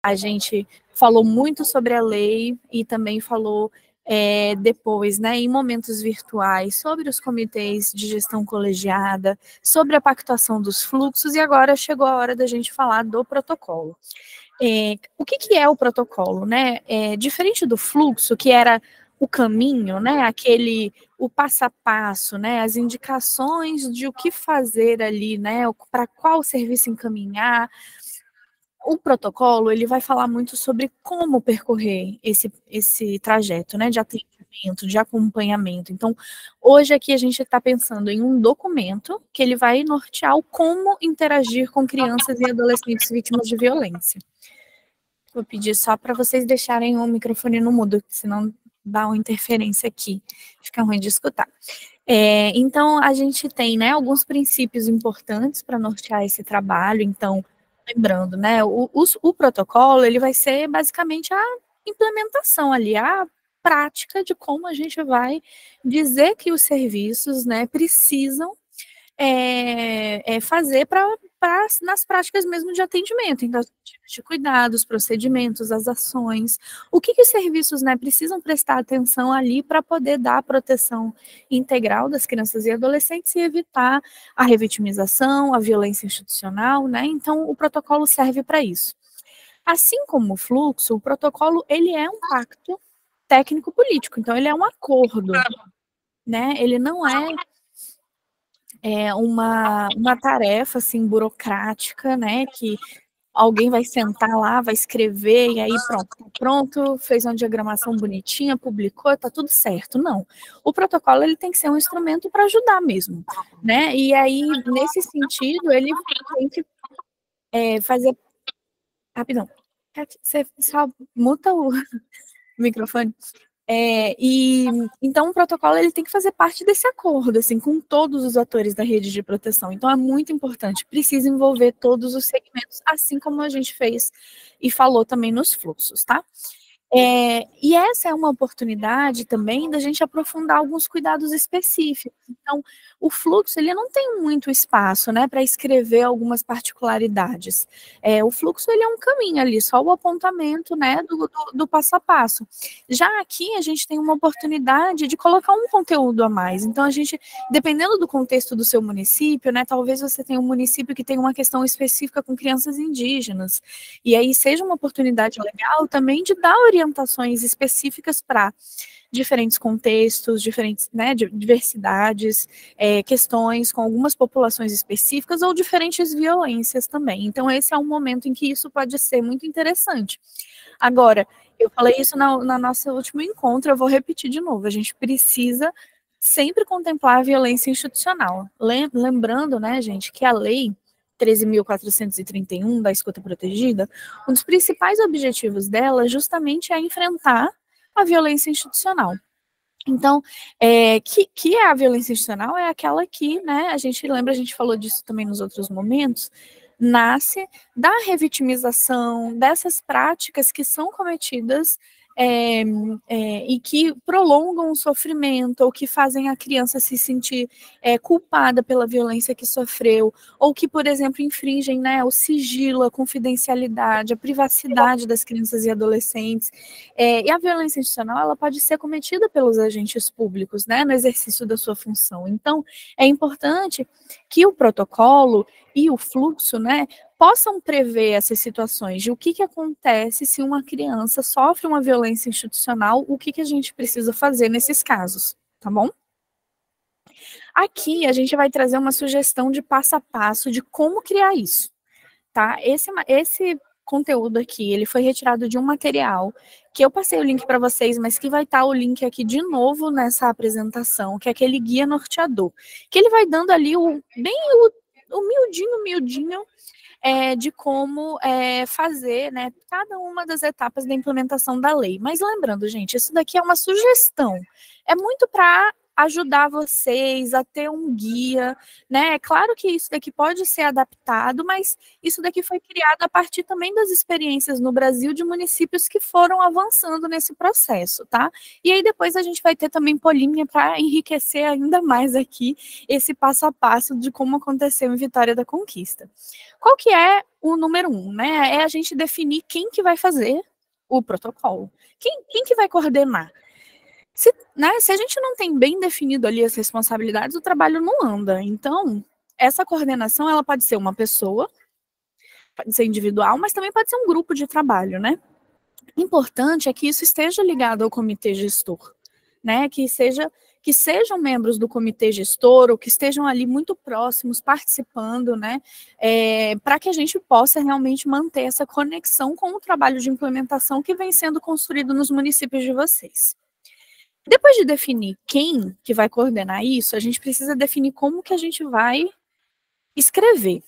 A gente falou muito sobre a lei e também falou depois, né, em momentos virtuais, sobre os comitês de gestão colegiada, sobre a pactuação dos fluxos, e agora chegou a hora da gente falar do protocolo. O que é o protocolo, né? Diferente do fluxo, que era o caminho, né, o passo a passo, né, as indicações de o que fazer ali, né, para qual serviço encaminhar. O protocolo, ele vai falar muito sobre como percorrer esse trajeto, né, de atendimento, de acompanhamento. Então, hoje aqui a gente está pensando em um documento que ele vai nortear o como interagir com crianças e adolescentes vítimas de violência. Vou pedir só para vocês deixarem o microfone no mudo, senão dá uma interferência aqui, fica ruim de escutar. Então, a gente tem, né, alguns princípios importantes para nortear esse trabalho. Então, lembrando, né, o protocolo, ele vai ser basicamente a implementação ali, a prática de como a gente vai dizer que os serviços, né, precisam fazer nas práticas mesmo de atendimento, então, os tipos de cuidados, procedimentos, as ações, o que os serviços, né, precisam prestar atenção ali para poder dar a proteção integral das crianças e adolescentes e evitar a revitimização, a violência institucional, né, então o protocolo serve para isso. Assim como o fluxo, o protocolo, ele é um pacto técnico-político, então ele é um acordo, né, ele não é uma tarefa, assim, burocrática, né, que alguém vai sentar lá, vai escrever, e aí pronto, fez uma diagramação bonitinha, publicou, tá tudo certo. Não. O protocolo, ele tem que ser um instrumento para ajudar mesmo, né, e aí, nesse sentido, ele tem que fazer... Rapidão. Você só muta o microfone. Então o protocolo, ele tem que fazer parte desse acordo, assim, com todos os atores da rede de proteção. Então é muito importante, precisa envolver todos os segmentos, assim como a gente fez e falou também nos fluxos, tá? E essa é uma oportunidade também da gente aprofundar alguns cuidados específicos. Então, o fluxo, ele não tem muito espaço, né, para escrever algumas particularidades. O fluxo, ele é um caminho ali, só o apontamento, né, do passo a passo. Já aqui, a gente tem uma oportunidade de colocar um conteúdo a mais. Então, a gente, dependendo do contexto do seu município, né, talvez você tenha um município que tenha uma questão específica com crianças indígenas, e aí seja uma oportunidade legal também de dar orientações específicas para diferentes contextos, diferentes, né, diversidades, questões com algumas populações específicas ou diferentes violências também. Então, esse é um momento em que isso pode ser muito interessante. Agora, eu falei isso na nossa último encontro, eu vou repetir de novo, a gente precisa sempre contemplar a violência institucional. Lembrando, né, gente, que a lei 13.431 da escuta protegida, um dos principais objetivos dela justamente é enfrentar a violência institucional. Então, que é a violência institucional? É aquela que, né, a gente falou disso também nos outros momentos, nasce da revitimização, dessas práticas que são cometidas e que prolongam o sofrimento, ou que fazem a criança se sentir culpada pela violência que sofreu, ou que, por exemplo, infringem, né, o sigilo, a confidencialidade, a privacidade das crianças e adolescentes. E a violência institucional, ela pode ser cometida pelos agentes públicos, né, no exercício da sua função. Então, é importante que o protocolo e o fluxo, né, possam prever essas situações de o que acontece se uma criança sofre uma violência institucional, o que a gente precisa fazer nesses casos, tá bom? Aqui a gente vai trazer uma sugestão de passo a passo de como criar isso, tá? Esse conteúdo aqui, ele foi retirado de um material que eu passei o link para vocês, mas que vai estar o link aqui de novo nessa apresentação, que é aquele guia norteador, que ele vai dando ali o miudinho, de como fazer, né, cada uma das etapas da implementação da lei. Mas lembrando, gente, isso daqui é uma sugestão, é muito para ajudar vocês a ter um guia, né? É claro que isso daqui pode ser adaptado, mas isso daqui foi criado a partir também das experiências no Brasil de municípios que foram avançando nesse processo, tá? E aí depois a gente vai ter também Polinha para enriquecer ainda mais aqui esse passo a passo de como aconteceu em Vitória da Conquista. Qual que é o número 1, né? É a gente definir quem que vai fazer o protocolo. Quem que vai coordenar? Se a gente não tem bem definido ali as responsabilidades, o trabalho não anda. Então, essa coordenação, ela pode ser uma pessoa, pode ser individual, mas também pode ser um grupo de trabalho, né? Importante é que isso esteja ligado ao comitê gestor, né? Que sejam membros do comitê gestor ou que estejam ali muito próximos, participando, né? Para que a gente possa realmente manter essa conexão com o trabalho de implementação que vem sendo construído nos municípios de vocês. Depois de definir quem que vai coordenar isso, a gente precisa definir como que a gente vai escrever.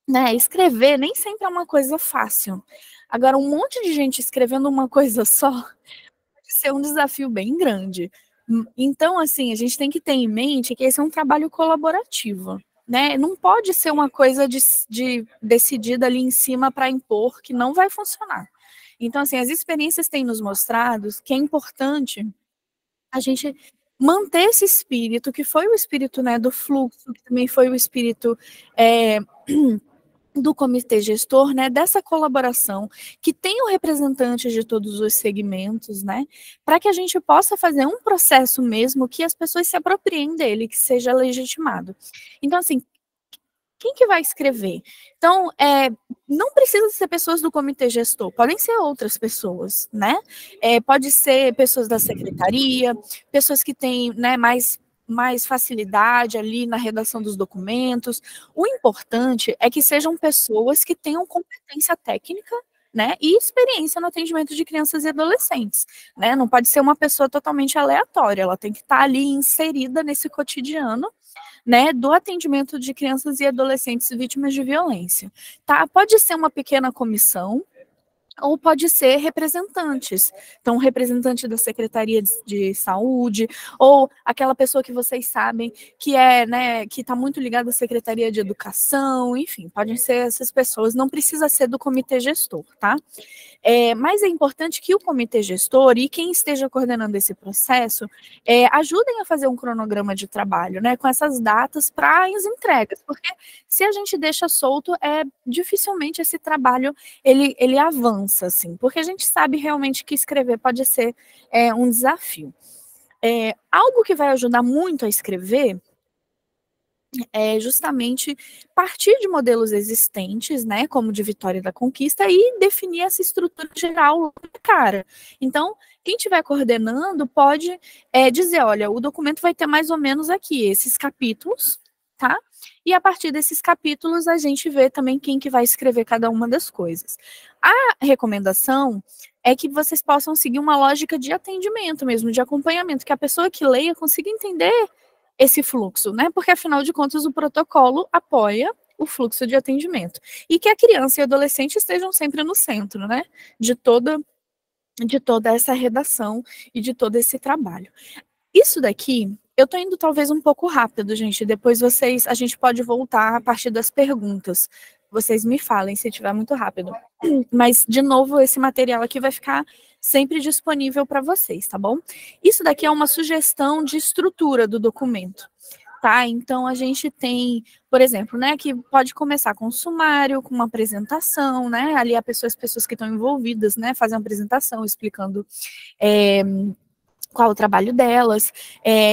Né? Escrever nem sempre é uma coisa fácil. Agora, um monte de gente escrevendo uma coisa só pode ser um desafio bem grande. Então, assim, a gente tem que ter em mente que esse é um trabalho colaborativo. Né? Não pode ser uma coisa de decidida ali em cima para impor, que não vai funcionar. Então, assim, as experiências têm nos mostrado que é importante a gente manter esse espírito, que foi o espírito, né, do fluxo, que também foi o espírito do comitê gestor, né, dessa colaboração, que tenham representantes de todos os segmentos, né, para que a gente possa fazer um processo mesmo que as pessoas se apropriem dele, que seja legitimado. Então, assim, quem que vai escrever? Então, não precisa ser pessoas do comitê gestor, podem ser outras pessoas, né? Pode ser pessoas da secretaria, pessoas que têm, né, mais facilidade ali na redação dos documentos. O importante é que sejam pessoas que tenham competência técnica, né, e experiência no atendimento de crianças e adolescentes, né? Não pode ser uma pessoa totalmente aleatória, ela tem que estar ali inserida nesse cotidiano, né, do atendimento de crianças e adolescentes vítimas de violência, tá? Pode ser uma pequena comissão, ou pode ser representantes. Então, representante da Secretaria de Saúde, ou aquela pessoa que vocês sabem que né, que está muito ligada à Secretaria de Educação, enfim, podem ser essas pessoas, não precisa ser do comitê gestor, tá? Mas é importante que o comitê gestor e quem esteja coordenando esse processo ajudem a fazer um cronograma de trabalho, né, com essas datas para as entregas, porque se a gente deixa solto, dificilmente esse trabalho ele avança, assim, porque a gente sabe realmente que escrever pode ser um desafio. Algo que vai ajudar muito a escrever é justamente partir de modelos existentes, né, como de Vitória da Conquista, e definir essa estrutura geral da cara. Então, quem estiver coordenando pode dizer, olha, o documento vai ter mais ou menos aqui esses capítulos, tá? E a partir desses capítulos a gente vê também quem que vai escrever cada uma das coisas. A recomendação é que vocês possam seguir uma lógica de atendimento mesmo, de acompanhamento, que a pessoa que leia consiga entender esse fluxo, né? Porque afinal de contas o protocolo apoia o fluxo de atendimento e que a criança e o adolescente estejam sempre no centro, né? De toda essa redação e de todo esse trabalho. Isso daqui, eu tô indo talvez um pouco rápido, gente. Depois a gente pode voltar a partir das perguntas. Vocês me falem se estiver muito rápido. Mas, de novo, esse material aqui vai ficar sempre disponível para vocês, tá bom? Isso daqui é uma sugestão de estrutura do documento, tá? Então, a gente tem, por exemplo, né, que pode começar com um sumário, com uma apresentação, né? Ali as pessoas que estão envolvidas, né, fazem uma apresentação explicando qual o trabalho delas,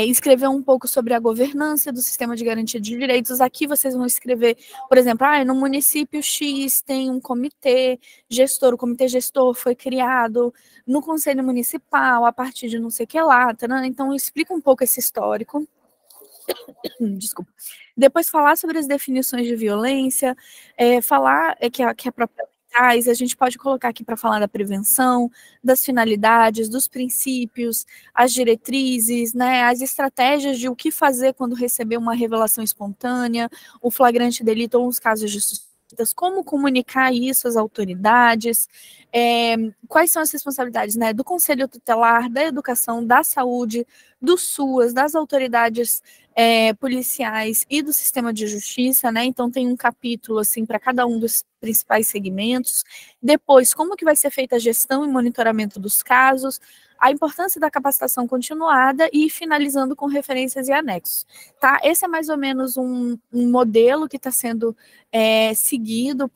escrever um pouco sobre a governança do sistema de garantia de direitos. Aqui vocês vão escrever, por exemplo, no município X tem um comitê gestor, o comitê gestor foi criado no conselho municipal a partir de não sei o que lá, tá? Então explica um pouco esse histórico. Desculpa. Depois falar sobre as definições de violência, falar que a própria a gente pode colocar aqui para falar da prevenção, das finalidades, dos princípios, as diretrizes, né, as estratégias de o que fazer quando receber uma revelação espontânea, o flagrante delito ou os casos de suspeitas, como comunicar isso às autoridades, quais são as responsabilidades, né, do Conselho Tutelar, da Educação, da Saúde, do SUAS, das autoridades policiais e do sistema de justiça, né? Então tem um capítulo assim para cada um dos principais segmentos. Depois, como que vai ser feita a gestão e monitoramento dos casos, a importância da capacitação continuada e finalizando com referências e anexos, tá? Esse é mais ou menos um modelo que está sendo seguido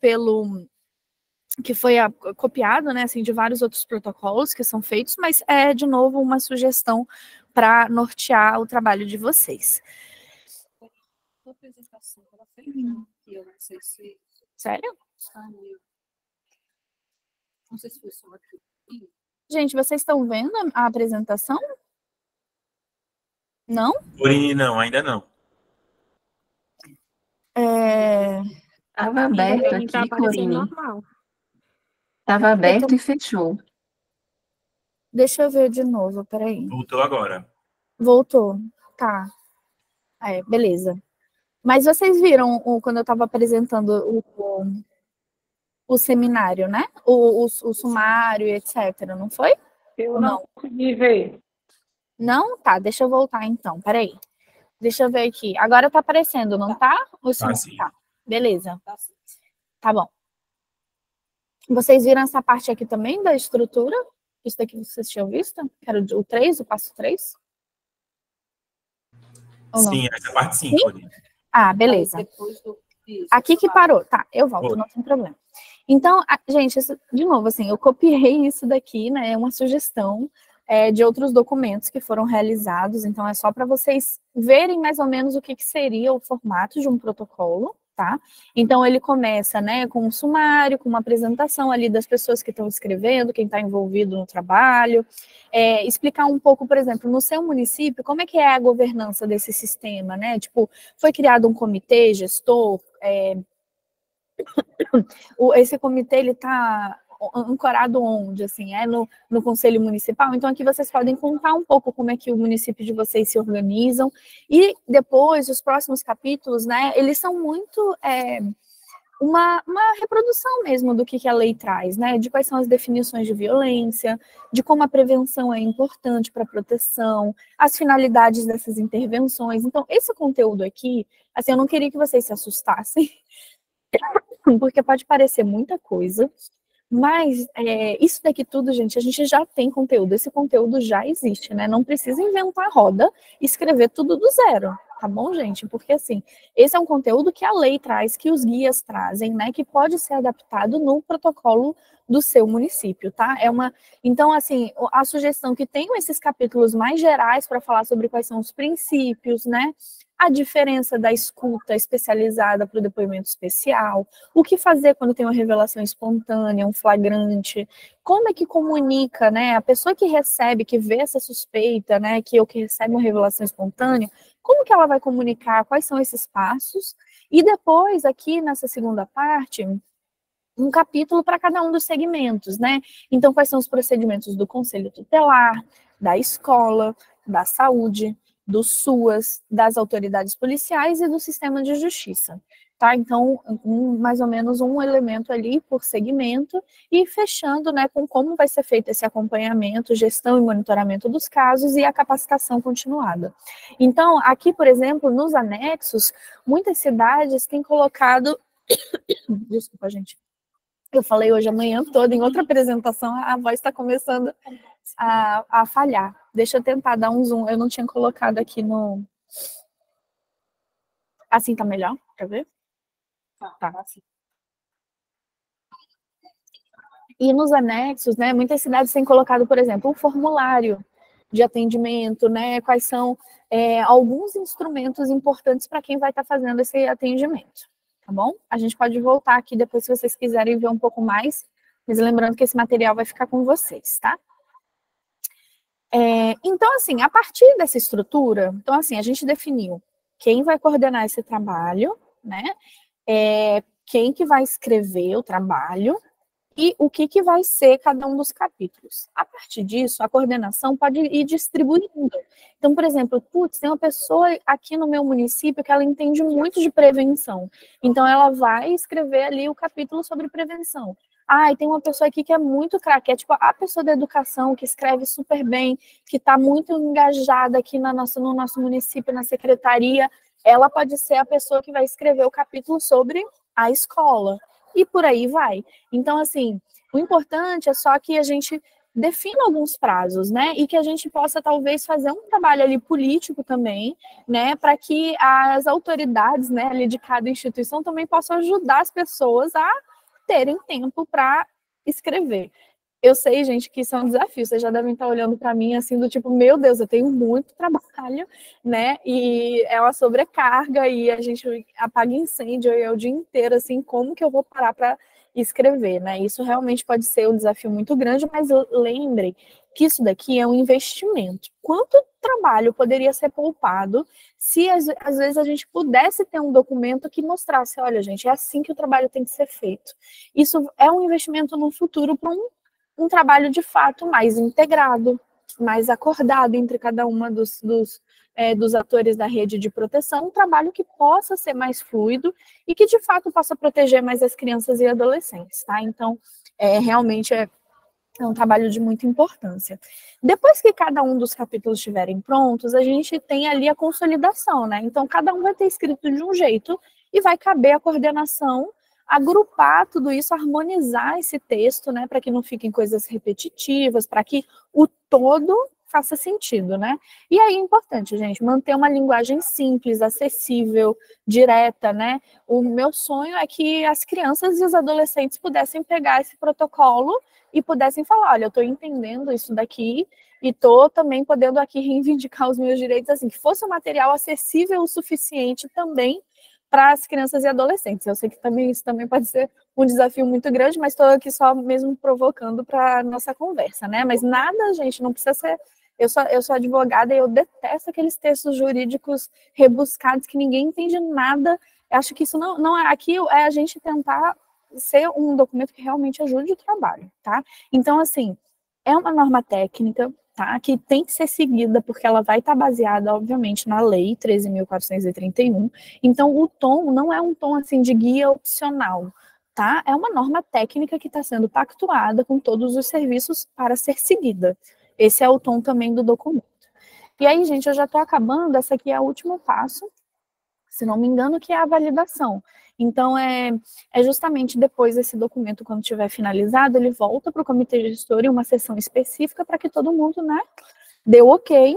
que foi copiado, né, assim, de vários outros protocolos que são feitos, mas é, de novo, uma sugestão para nortear o trabalho de vocês. Sério? Não sei se foi só aqui. Gente, vocês estão vendo a apresentação? Não? Corine, não, ainda não. Estava aberto aqui, Corine. Estava aberto e fechou. Deixa eu ver de novo, peraí. Voltou agora. Voltou, tá. Beleza. Mas vocês viram quando eu estava apresentando o seminário, né? O sumário, etc., não foi? Eu não consegui ver. Não? Tá, deixa eu voltar então, peraí. Deixa eu ver aqui. Agora tá aparecendo, não tá? Sim. Tá, beleza. Tá bom. Vocês viram essa parte aqui também da estrutura? Isso daqui vocês tinham visto? Que era o 3, o passo 3? Sim, essa parte sim, Corine. Beleza. Aqui que parou. Tá, eu volto, não tem problema. Então, gente, de novo, assim, eu copiei isso daqui, né? É uma sugestão de outros documentos que foram realizados, então é só para vocês verem mais ou menos o que seria o formato de um protocolo, tá? Então ele começa, né, com um sumário, com uma apresentação ali das pessoas que estão escrevendo, quem está envolvido no trabalho, explicar um pouco, por exemplo, no seu município, como é que é a governança desse sistema, né? Tipo, foi criado um comitê gestor, esse comitê, ele está ancorado onde, assim, no Conselho Municipal? Então, aqui vocês podem contar um pouco como é que o município de vocês se organizam, e depois, os próximos capítulos, né, eles são muito uma reprodução mesmo do que a lei traz, né, de quais são as definições de violência, de como a prevenção é importante para a proteção, as finalidades dessas intervenções. Então, esse conteúdo aqui, assim, eu não queria que vocês se assustassem, porque pode parecer muita coisa, mas isso daqui tudo, gente, a gente já tem conteúdo, esse conteúdo já existe, né? Não precisa inventar a roda e escrever tudo do zero, tá bom, gente? Porque, assim, esse é um conteúdo que a lei traz, que os guias trazem, né? Que pode ser adaptado no protocolo do seu município, tá? Então, assim, a sugestão que tenham esses capítulos mais gerais para falar sobre quais são os princípios, né? A diferença da escuta especializada para o depoimento especial, o que fazer quando tem uma revelação espontânea, um flagrante, como é que comunica, né, a pessoa que recebe, que vê essa suspeita, né, ou que recebe uma revelação espontânea, como que ela vai comunicar, quais são esses passos, e depois, aqui nessa segunda parte, um capítulo para cada um dos segmentos, né, então quais são os procedimentos do Conselho Tutelar, da escola, da saúde, do SUAS, das autoridades policiais e do sistema de justiça, tá? Então, mais ou menos um elemento ali por segmento, e fechando, né, com como vai ser feito esse acompanhamento, gestão e monitoramento dos casos e a capacitação continuada. Então, aqui, por exemplo, nos anexos, muitas cidades têm colocado... Desculpa, gente. Eu falei hoje a manhã toda, em outra apresentação, a voz está começando a falhar. Deixa eu tentar dar um zoom. Eu não tinha colocado aqui no... Assim tá melhor? Quer ver? Tá, assim. E nos anexos, né, muitas cidades têm colocado, por exemplo, um formulário de atendimento, né, quais são alguns instrumentos importantes para quem vai estar fazendo esse atendimento, tá bom? A gente pode voltar aqui depois se vocês quiserem ver um pouco mais, mas lembrando que esse material vai ficar com vocês, tá? Então, assim, a partir dessa estrutura, então, assim, a gente definiu quem vai coordenar esse trabalho, né? Quem que vai escrever o trabalho e o que vai ser cada um dos capítulos. A partir disso, a coordenação pode ir distribuindo. Então, por exemplo, tem uma pessoa aqui no meu município que ela entende muito de prevenção. Então, ela vai escrever ali o capítulo sobre prevenção. Ai, tem uma pessoa aqui que é muito craque, é tipo a pessoa da educação que escreve super bem, que está muito engajada aqui no nosso município, na secretaria, ela pode ser a pessoa que vai escrever o capítulo sobre a escola. E por aí vai. Então, assim, o importante é só que a gente defina alguns prazos, né? E que a gente possa, talvez, fazer um trabalho ali político também, né? Para que as autoridades, né, ali de cada instituição também possam ajudar as pessoas a terem tempo para escrever. Eu sei, gente, que isso é um desafio. Vocês já devem estar olhando para mim assim, do tipo, meu Deus, eu tenho muito trabalho, né? E é uma sobrecarga e a gente apaga incêndio e é o dia inteiro, assim, como que eu vou parar para escrever, né? Isso realmente pode ser um desafio muito grande, mas lembrem que isso daqui é um investimento. Quanto trabalho poderia ser poupado se às vezes a gente pudesse ter um documento que mostrasse, olha, gente, é assim que o trabalho tem que ser feito. Isso é um investimento no futuro para um trabalho de fato mais integrado, mais acordado entre cada uma dos atores da rede de proteção, um trabalho que possa ser mais fluido e que de fato possa proteger mais as crianças e adolescentes, tá? Então, realmente é um trabalho de muita importância. Depois que cada um dos capítulos estiverem prontos, a gente tem ali a consolidação, né? Então, cada um vai ter escrito de um jeito e vai caber a coordenação agrupar tudo isso, harmonizar esse texto, né, para que não fiquem coisas repetitivas, para que o todo faça sentido, né? E aí é importante, gente, manter uma linguagem simples, acessível, direta, né? O meu sonho é que as crianças e os adolescentes pudessem pegar esse protocolo e pudessem falar, olha, eu estou entendendo isso daqui e estou também podendo aqui reivindicar os meus direitos, assim, que fosse um material acessível o suficiente também para as crianças e adolescentes. Eu sei que também isso também pode ser um desafio muito grande, mas estou aqui só mesmo provocando para a nossa conversa, né? Mas nada, gente, não precisa ser... Eu sou advogada e eu detesto aqueles textos jurídicos rebuscados que ninguém entende nada. Eu acho que isso não é... Aqui é a gente tentar ser um documento que realmente ajude o trabalho, tá? Então, assim, é uma norma técnica, tá? Que tem que ser seguida, porque ela vai estar baseada, obviamente, na Lei 13.431. Então, o tom não é um tom, assim, de guia opcional, tá? É uma norma técnica que está sendo pactuada com todos os serviços para ser seguida. Esse é o tom também do documento. E aí, gente, eu já estou acabando, essa aqui é o último passo, se não me engano, que é a validação. Então, é justamente depois desse documento, quando estiver finalizado, ele volta para o comitê gestor em uma sessão específica para que todo mundo, né, dê o ok.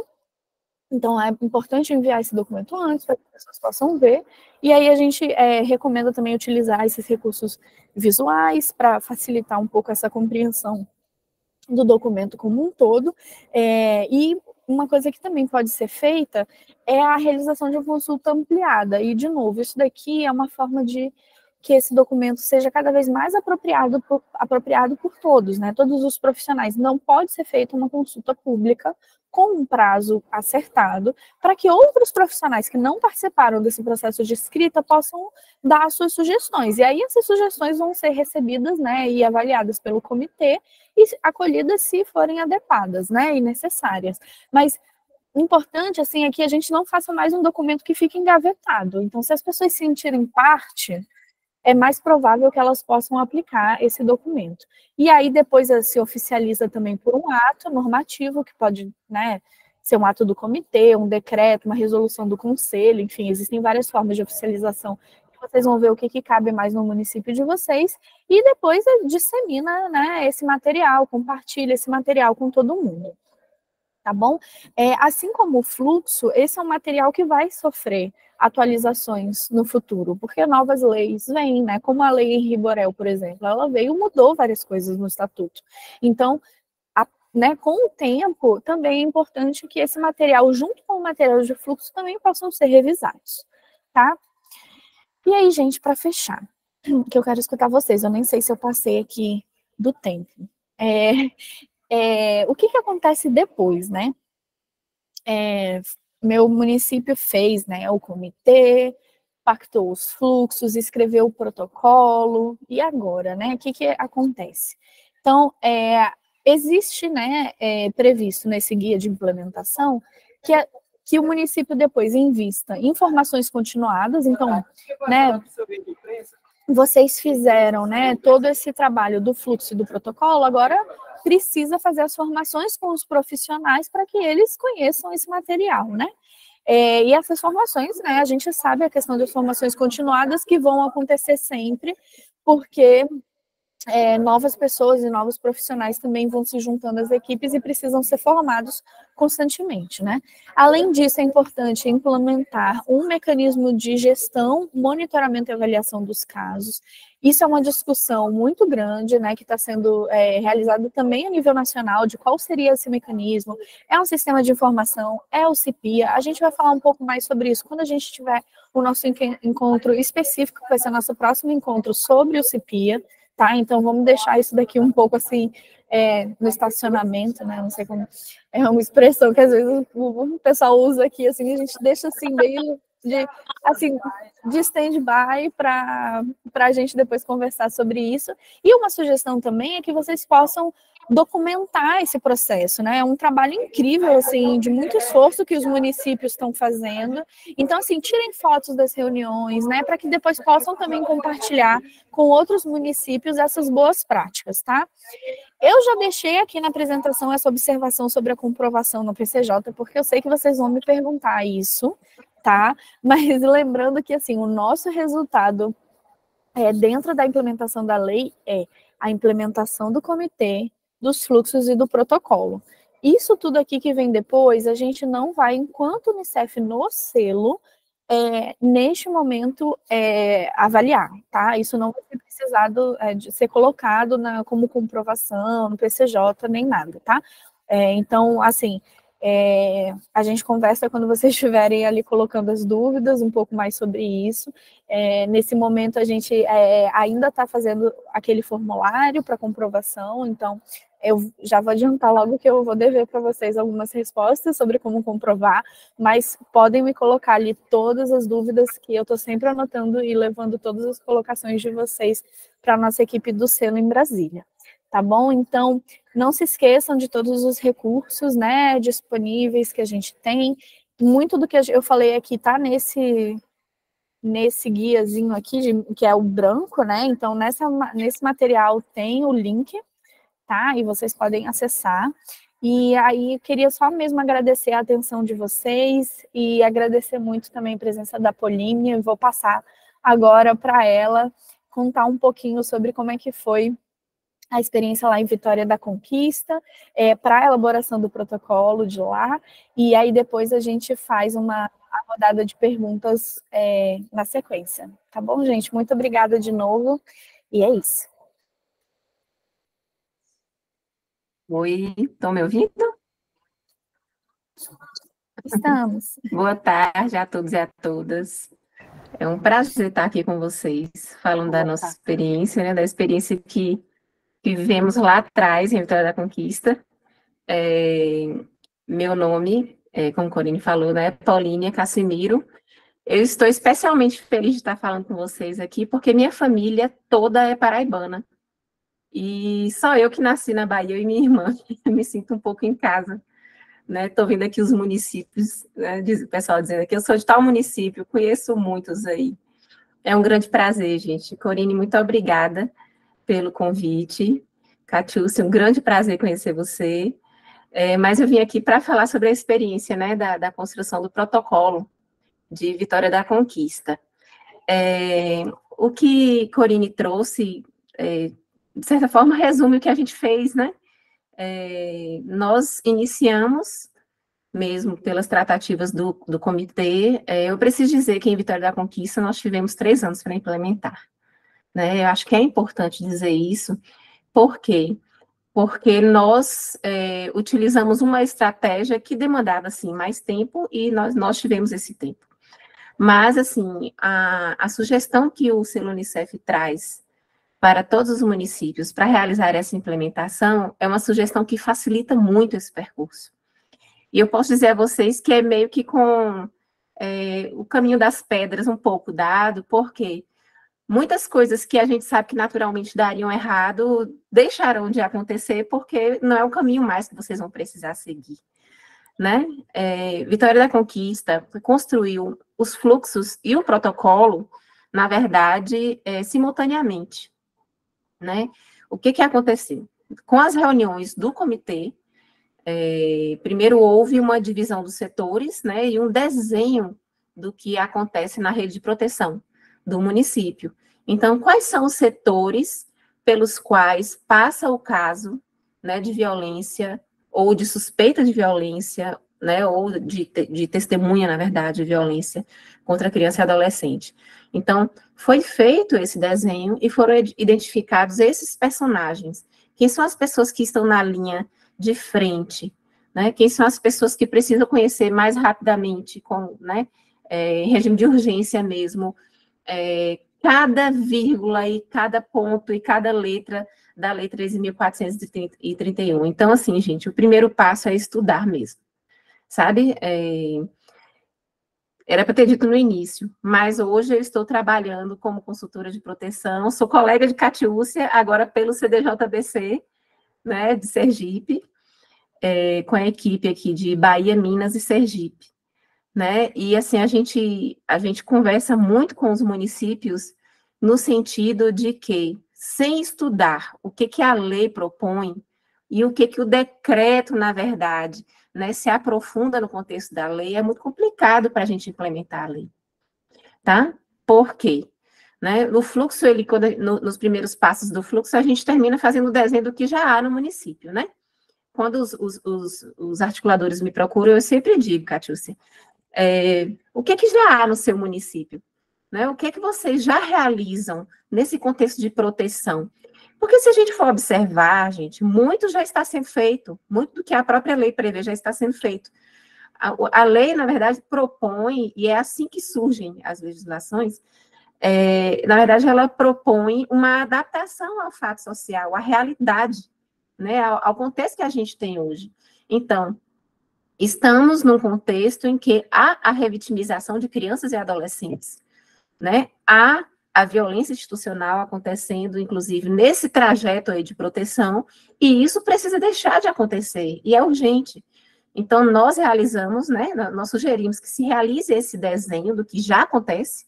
Então, é importante enviar esse documento antes, para que as pessoas possam ver. E aí, a gente recomenda também utilizar esses recursos visuais para facilitar um pouco essa compreensão do documento como um todo. E uma coisa que também pode ser feita é a realização de uma consulta ampliada. E, de novo, isso daqui é uma forma de que esse documento seja cada vez mais apropriado por todos, né? Todos os profissionais. Não pode ser feita uma consulta pública com um prazo acertado, para que outros profissionais que não participaram desse processo de escrita possam dar suas sugestões. E aí essas sugestões vão ser recebidas, né, e avaliadas pelo comitê e acolhidas se forem adequadas, né, e necessárias. Mas o importante, assim, é que a gente não faça mais um documento que fique engavetado. Então, se as pessoas se sentirem parte, é mais provável que elas possam aplicar esse documento. E aí depois se oficializa também por um ato normativo, que pode, né, ser um ato do comitê, um decreto, uma resolução do conselho, enfim, existem várias formas de oficialização. Vocês vão ver o que cabe mais no município de vocês, e depois dissemina, né, esse material, compartilha esse material com todo mundo. Tá bom? Assim como o fluxo, esse é um material que vai sofrer atualizações no futuro, porque novas leis vêm, né? Como a lei Henri Borel, por exemplo, ela veio e mudou várias coisas no estatuto. Então, né, com o tempo, também é importante que esse material, junto com o material de fluxo, também possam ser revisados, tá? E aí, gente, para fechar, que eu quero escutar vocês, eu nem sei se eu passei aqui do tempo. O que acontece depois, né? Meu município fez, né, o comitê, pactou os fluxos, escreveu o protocolo, e agora, né, o que acontece? Então, existe, né, previsto nesse guia de implementação que o município depois invista em informações continuadas, então, né, vocês fizeram, né, todo esse trabalho do fluxo e do protocolo, agora precisa fazer as formações com os profissionais para que eles conheçam esse material, né? E essas formações, né, a gente sabe a questão das formações continuadas que vão acontecer sempre, porque novas pessoas e novos profissionais também vão se juntando às equipes e precisam ser formados constantemente, né? Além disso, é importante implementar um mecanismo de gestão, monitoramento e avaliação dos casos. Isso é uma discussão muito grande, né, que está sendo realizada também a nível nacional, de qual seria esse mecanismo. É um sistema de informação, é o CIPIA. A gente vai falar um pouco mais sobre isso quando a gente tiver o nosso encontro específico, que vai ser o nosso próximo encontro sobre o CIPIA, tá? Então, vamos deixar isso daqui um pouco assim, no estacionamento, né? Não sei como, é uma expressão que às vezes o pessoal usa aqui, assim, a gente deixa assim, meio de stand-by para a gente depois conversar sobre isso. E uma sugestão também é que vocês possam documentar esse processo, né? É um trabalho incrível, assim, de muito esforço que os municípios estão fazendo. Então, assim, tirem fotos das reuniões, né? Para que depois possam também compartilhar com outros municípios essas boas práticas, tá? Eu já deixei aqui na apresentação essa observação sobre a comprovação no PCJ, porque eu sei que vocês vão me perguntar isso, tá? Mas lembrando que, assim, o nosso resultado dentro da implementação da lei é a implementação do comitê, dos fluxos e do protocolo. Isso tudo aqui que vem depois, a gente não vai, enquanto Unicef no selo, neste momento, avaliar, tá? Isso não vai ser precisado de ser colocado como comprovação no PCJ, nem nada, tá? Então, assim, a gente conversa quando vocês estiverem ali colocando as dúvidas, um pouco mais sobre isso. Nesse momento, a gente ainda está fazendo aquele formulário para comprovação, então eu já vou adiantar logo que eu vou dever para vocês algumas respostas sobre como comprovar, mas podem me colocar ali todas as dúvidas que eu estou sempre anotando e levando todas as colocações de vocês para a nossa equipe do selo em Brasília. Tá bom? Então, não se esqueçam de todos os recursos, né, disponíveis que a gente tem. Muito do que eu falei aqui tá nesse guiazinho aqui, que é o branco, né? Então, nesse material tem o link, tá? E vocês podem acessar. E aí, eu queria só mesmo agradecer a atenção de vocês e agradecer muito também a presença da Pauline. Eu vou passar agora para ela contar um pouquinho sobre como é que foi a experiência lá em Vitória da Conquista, para a elaboração do protocolo de lá, e aí depois a gente faz a rodada de perguntas na sequência. Tá bom, gente? Muito obrigada de novo, e é isso. Oi, estão me ouvindo? Estamos. Boa tarde a todos e a todas. É um prazer estar aqui com vocês, falando da nossa experiência, né, da experiência que vivemos lá atrás, em Vitória da Conquista. Meu nome, como a Corine falou, né, Pauline Cassimiro. Eu estou especialmente feliz de estar falando com vocês aqui, porque minha família toda é paraibana. E só eu que nasci na Bahia, eu e minha irmã, eu me sinto um pouco em casa. Estou vendo aqui os municípios, né, o pessoal dizendo aqui, eu sou de tal município, conheço muitos aí. É um grande prazer, gente. Corine, muito obrigada pelo convite. Catiúcia, um grande prazer conhecer você. Mas eu vim aqui para falar sobre a experiência, né, da construção do protocolo de Vitória da Conquista. O que Corine trouxe, de certa forma, resume o que a gente fez, né? Nós iniciamos, mesmo pelas tratativas do comitê, eu preciso dizer que em Vitória da Conquista nós tivemos 3 anos para implementar. Né? Eu acho que é importante dizer isso. Por quê? Porque nós utilizamos uma estratégia que demandava, assim, mais tempo e nós tivemos esse tempo. Mas, assim, a sugestão que o selo Unicef traz para todos os municípios para realizar essa implementação é uma sugestão que facilita muito esse percurso. E eu posso dizer a vocês que é meio que com o caminho das pedras um pouco dado, porque muitas coisas que a gente sabe que naturalmente dariam errado deixarão de acontecer, porque não é o caminho mais que vocês vão precisar seguir. Né? Vitória da Conquista construiu os fluxos e o protocolo, na verdade, simultaneamente, né? O que aconteceu? Com as reuniões do comitê, primeiro houve uma divisão dos setores, né, e um desenho do que acontece na rede de proteção do município. Então, quais são os setores pelos quais passa o caso, né, de violência ou de suspeita de violência, né, ou de testemunha, na verdade, de violência contra criança e adolescente. Então, foi feito esse desenho e foram identificados esses personagens. Quem são as pessoas que estão na linha de frente, né? Quem são as pessoas que precisam conhecer mais rapidamente, né, em regime de urgência mesmo, cada vírgula e cada ponto e cada letra da Lei 13.431. Então, assim, gente, o primeiro passo é estudar mesmo, sabe? Era para ter dito no início, mas hoje eu estou trabalhando como consultora de proteção, sou colega de Catiúcia, agora pelo CDJBC, né, de Sergipe, com a equipe aqui de Bahia, Minas e Sergipe, né, e assim, a gente conversa muito com os municípios no sentido de que, sem estudar o que a lei propõe e o que o decreto, na verdade, né, se aprofunda no contexto da lei, é muito complicado para a gente implementar a lei, tá? Por quê? Né, no fluxo, nos primeiros passos do fluxo, a gente termina fazendo o desenho do que já há no município, né? Quando os articuladores me procuram, eu sempre digo, Catiúcia, o que já há no seu município? Né? O que vocês já realizam nesse contexto de proteção? Porque se a gente for observar, gente, muito já está sendo feito, muito do que a própria lei prevê já está sendo feito. A lei, na verdade, propõe, e é assim que surgem as legislações, na verdade, ela propõe uma adaptação ao fato social, à realidade, né, ao contexto que a gente tem hoje. Então, estamos num contexto em que há a revitimização de crianças e adolescentes, né, há a violência institucional acontecendo, inclusive, nesse trajeto aí de proteção, e isso precisa deixar de acontecer, e é urgente. Então, nós realizamos, né, nós sugerimos que se realize esse desenho do que já acontece,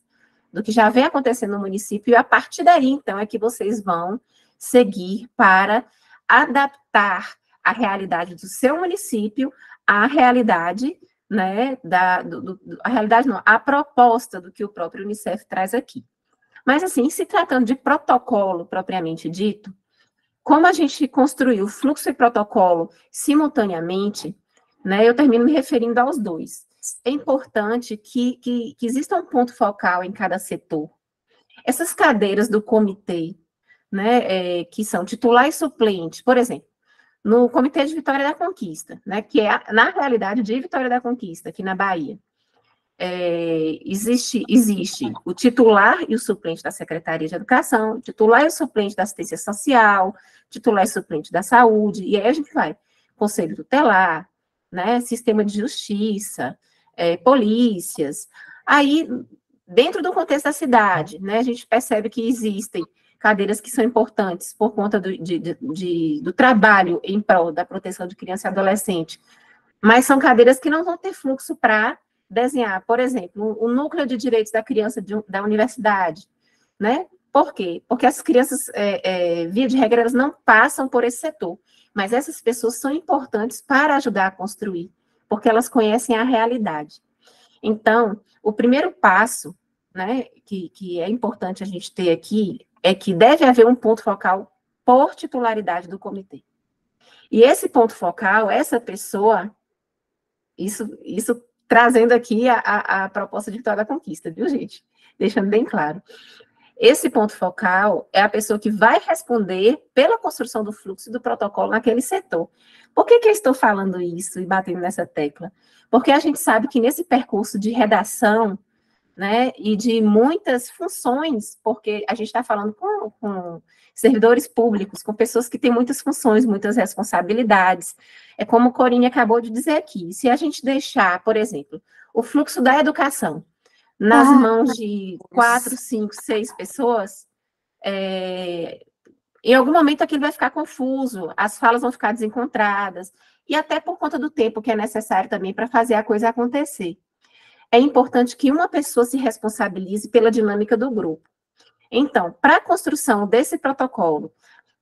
do que já vem acontecendo no município, e a partir daí, então, é que vocês vão seguir para adaptar a realidade do seu município à realidade, né, a realidade não, a proposta do que o próprio Unicef traz aqui. Mas, assim, se tratando de protocolo propriamente dito, como a gente construiu fluxo e protocolo simultaneamente, né, eu termino me referindo aos dois. É importante que exista um ponto focal em cada setor. Essas cadeiras do comitê, né, que são titular e suplente, por exemplo, no Comitê de Vitória da Conquista, né, que é, na realidade, de Vitória da Conquista, aqui na Bahia, existe o titular e o suplente da Secretaria de Educação, titular e o suplente da Assistência Social, titular e suplente da Saúde, e aí a gente vai, Conselho Tutelar, né, Sistema de Justiça, polícias. Aí, dentro do contexto da cidade, né, a gente percebe que existem cadeiras que são importantes por conta do trabalho em prol da proteção de criança e adolescente, mas são cadeiras que não vão ter fluxo para desenhar, por exemplo, o núcleo de direitos da criança da universidade, né? Por quê? Porque as crianças, via de regra, elas não passam por esse setor, mas essas pessoas são importantes para ajudar a construir, porque elas conhecem a realidade. Então, o primeiro passo, né, que é importante a gente ter aqui, é que deve haver um ponto focal por titularidade do comitê. E esse ponto focal, essa pessoa, isso trazendo aqui a proposta de Vitória da Conquista, viu, gente? Deixando bem claro. Esse ponto focal é a pessoa que vai responder pela construção do fluxo e do protocolo naquele setor. Por que eu estou falando isso e batendo nessa tecla? Porque a gente sabe que nesse percurso de redação, né, e de muitas funções, porque a gente está falando com servidores públicos, com pessoas que têm muitas funções, muitas responsabilidades. É como a Corinha acabou de dizer aqui, se a gente deixar, por exemplo, o fluxo da educação nas mãos de 4, 5, 6 pessoas, em algum momento aquilo vai ficar confuso, as falas vão ficar desencontradas, e até por conta do tempo que é necessário também para fazer a coisa acontecer. é importante que uma pessoa se responsabilize pela dinâmica do grupo. Então, para a construção desse protocolo,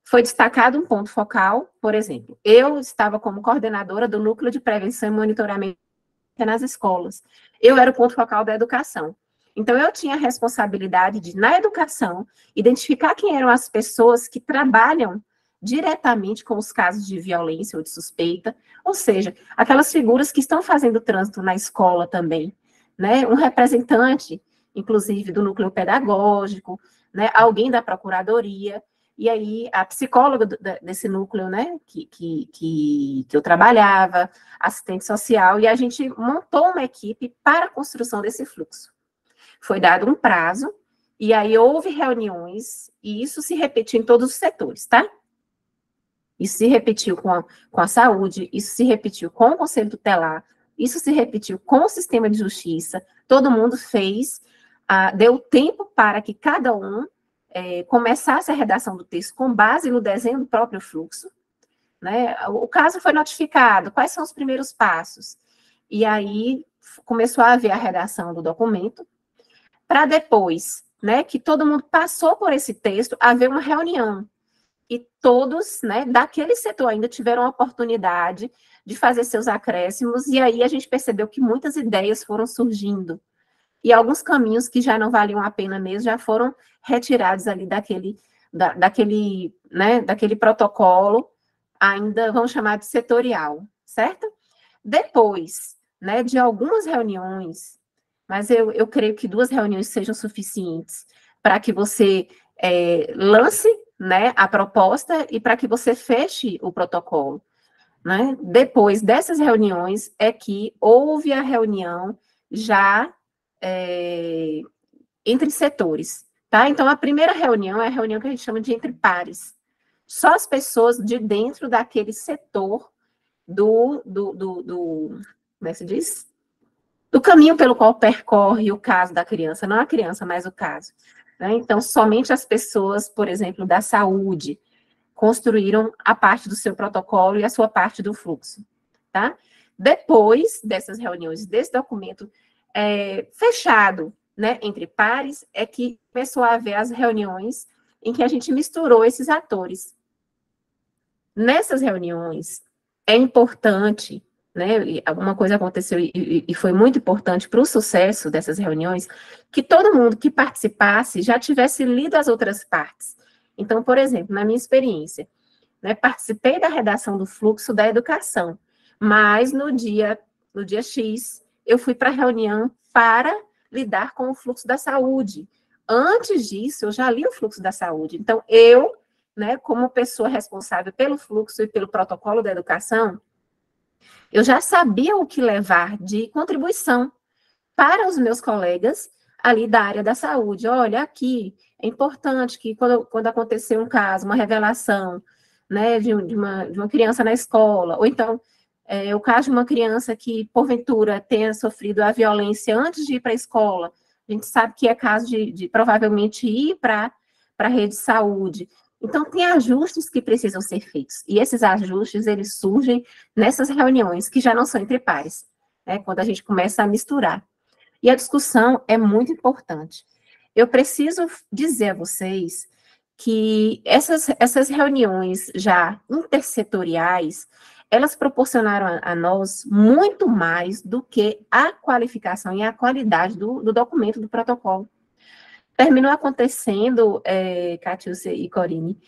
foi destacado um ponto focal, por exemplo, eu estava como coordenadora do Núcleo de Prevenção e Monitoramento nas escolas. Eu era o ponto focal da educação. Então, eu tinha a responsabilidade de, na educação, identificar quem eram as pessoas que trabalham diretamente com os casos de violência ou de suspeita, ou seja, aquelas figuras que estão fazendo trânsito na escola também, né? Um representante, inclusive, do núcleo pedagógico, né? Alguém da procuradoria, e aí a psicóloga desse núcleo, né, que eu trabalhava, assistente social, e a gente montou uma equipe para a construção desse fluxo. Foi dado um prazo, e aí houve reuniões, e isso se repetiu em todos os setores, tá? Isso se repetiu com a saúde, isso se repetiu com o Conselho Tutelar, isso se repetiu com o sistema de justiça, todo mundo fez, deu tempo para que cada um começasse a redação do texto com base no desenho do próprio fluxo, né? O caso foi notificado, quais são os primeiros passos? E aí começou a haver a redação do documento, para depois, né, que todo mundo passou por esse texto, haver uma reunião. E todos, né, daquele setor ainda tiveram a oportunidade de fazer seus acréscimos, e aí a gente percebeu que muitas ideias foram surgindo. E alguns caminhos que já não valiam a pena mesmo já foram retirados ali daquele protocolo, ainda vamos chamar de setorial, certo? Depois, né, de algumas reuniões, mas eu creio que 2 reuniões sejam suficientes para que você lance, né, a proposta e para que você feche o protocolo, né? Depois dessas reuniões é que houve a reunião já entre setores, tá? Então, a primeira reunião é a reunião que a gente chama de entre pares. Só as pessoas de dentro daquele setor como é que se diz? Do caminho pelo qual percorre o caso da criança, não a criança, mas o caso. Né? Então, somente as pessoas, por exemplo, da saúde, construíram a parte do seu protocolo e a sua parte do fluxo, tá? Depois dessas reuniões, desse documento fechado, né, entre pares, é que começou a haver as reuniões em que a gente misturou esses atores. Nessas reuniões, é importante, né, alguma coisa aconteceu e foi muito importante para o sucesso dessas reuniões, que todo mundo que participasse já tivesse lido as outras partes. Então, por exemplo, na minha experiência, né, participei da redação do fluxo da educação, mas no dia X, eu fui para a reunião para lidar com o fluxo da saúde. Antes disso, eu já li o fluxo da saúde. Então, eu, né, como pessoa responsável pelo fluxo e pelo protocolo da educação, eu já sabia o que levar de contribuição para os meus colegas ali da área da saúde. Olha, aqui é importante que quando acontecer um caso, uma revelação, né, de uma criança na escola, ou então o caso de uma criança que, porventura, tenha sofrido a violência antes de ir para a escola, a gente sabe que é caso de provavelmente ir para a rede de saúde. Então, tem ajustes que precisam ser feitos, e esses ajustes, eles surgem nessas reuniões, que já não são entre pares, né, quando a gente começa a misturar. E a discussão é muito importante. Eu preciso dizer a vocês que essas reuniões já intersetoriais, elas proporcionaram a nós muito mais do que a qualificação e a qualidade do documento, do protocolo. Terminou acontecendo, Catiúcia e Corine,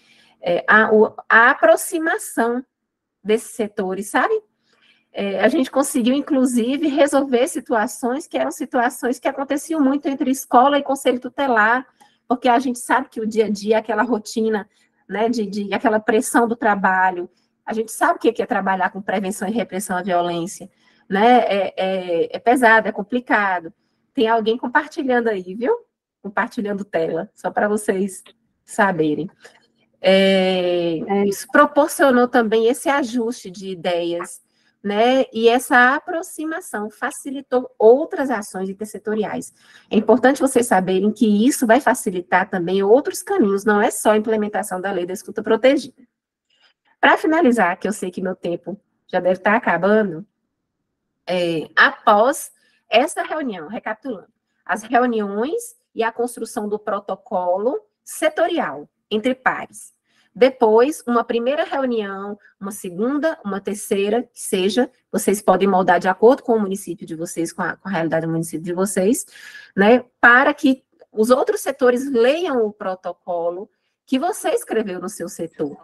a aproximação desses setores, sabe? A gente conseguiu, inclusive, resolver situações que eram situações que aconteciam muito entre escola e conselho tutelar, porque a gente sabe que o dia a dia, aquela rotina, né, aquela pressão do trabalho, a gente sabe o que é trabalhar com prevenção e repressão à violência, né? É pesado, é complicado. Tem alguém compartilhando aí, viu? Compartilhando tela, só para vocês saberem. Isso proporcionou também esse ajuste de ideias, né? E essa aproximação facilitou outras ações intersetoriais. É importante vocês saberem que isso vai facilitar também outros caminhos, não é só a implementação da lei da escuta protegida. Para finalizar, que eu sei que meu tempo já deve estar acabando, após essa reunião, recapitulando, as reuniões e a construção do protocolo setorial entre pares. Depois, uma primeira reunião, uma segunda, uma terceira, que seja, vocês podem moldar de acordo com o município de vocês, com a realidade do município de vocês, né, para que os outros setores leiam o protocolo que você escreveu no seu setor,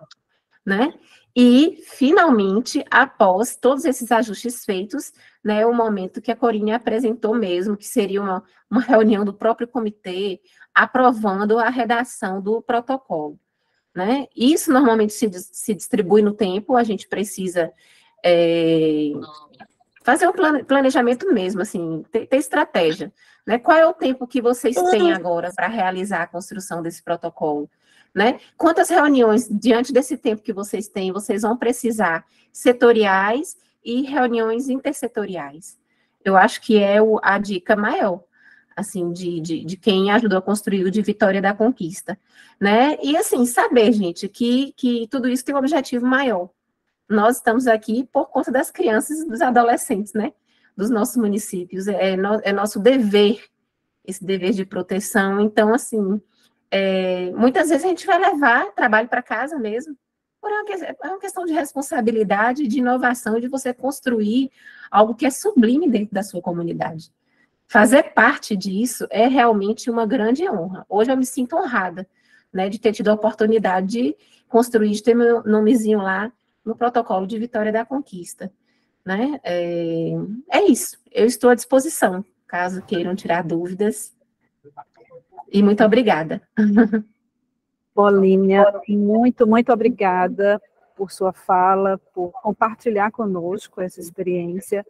né? E, finalmente, após todos esses ajustes feitos, né, o momento que a Corine apresentou mesmo, que seria uma reunião do próprio comitê, aprovando a redação do protocolo, né? Isso normalmente se distribui no tempo, a gente precisa fazer um planejamento mesmo, assim, ter estratégia, né? Qual é o tempo que vocês têm agora para realizar a construção desse protocolo? Né? Quantas reuniões, diante desse tempo que vocês têm, vocês vão precisar setoriais e reuniões intersetoriais? Eu acho que é a dica maior, assim, de quem ajudou a construir o de Vitória da Conquista, né? E, assim, saber, gente, que tudo isso tem um objetivo maior. Nós estamos aqui por conta das crianças e dos adolescentes, né? Dos nossos municípios. É nosso dever, esse dever de proteção. Então, assim, muitas vezes a gente vai levar trabalho para casa mesmo, por uma questão de responsabilidade, de inovação, de você construir algo que é sublime dentro da sua comunidade. Fazer parte disso é realmente uma grande honra. Hoje eu me sinto honrada, né, de ter tido a oportunidade de construir, de ter meu nomezinho lá no protocolo de Vitória da Conquista, né? É isso. Eu estou à disposição, caso queiram tirar dúvidas. E muito obrigada. Paulinha, muito, muito obrigada por sua fala, por compartilhar conosco essa experiência.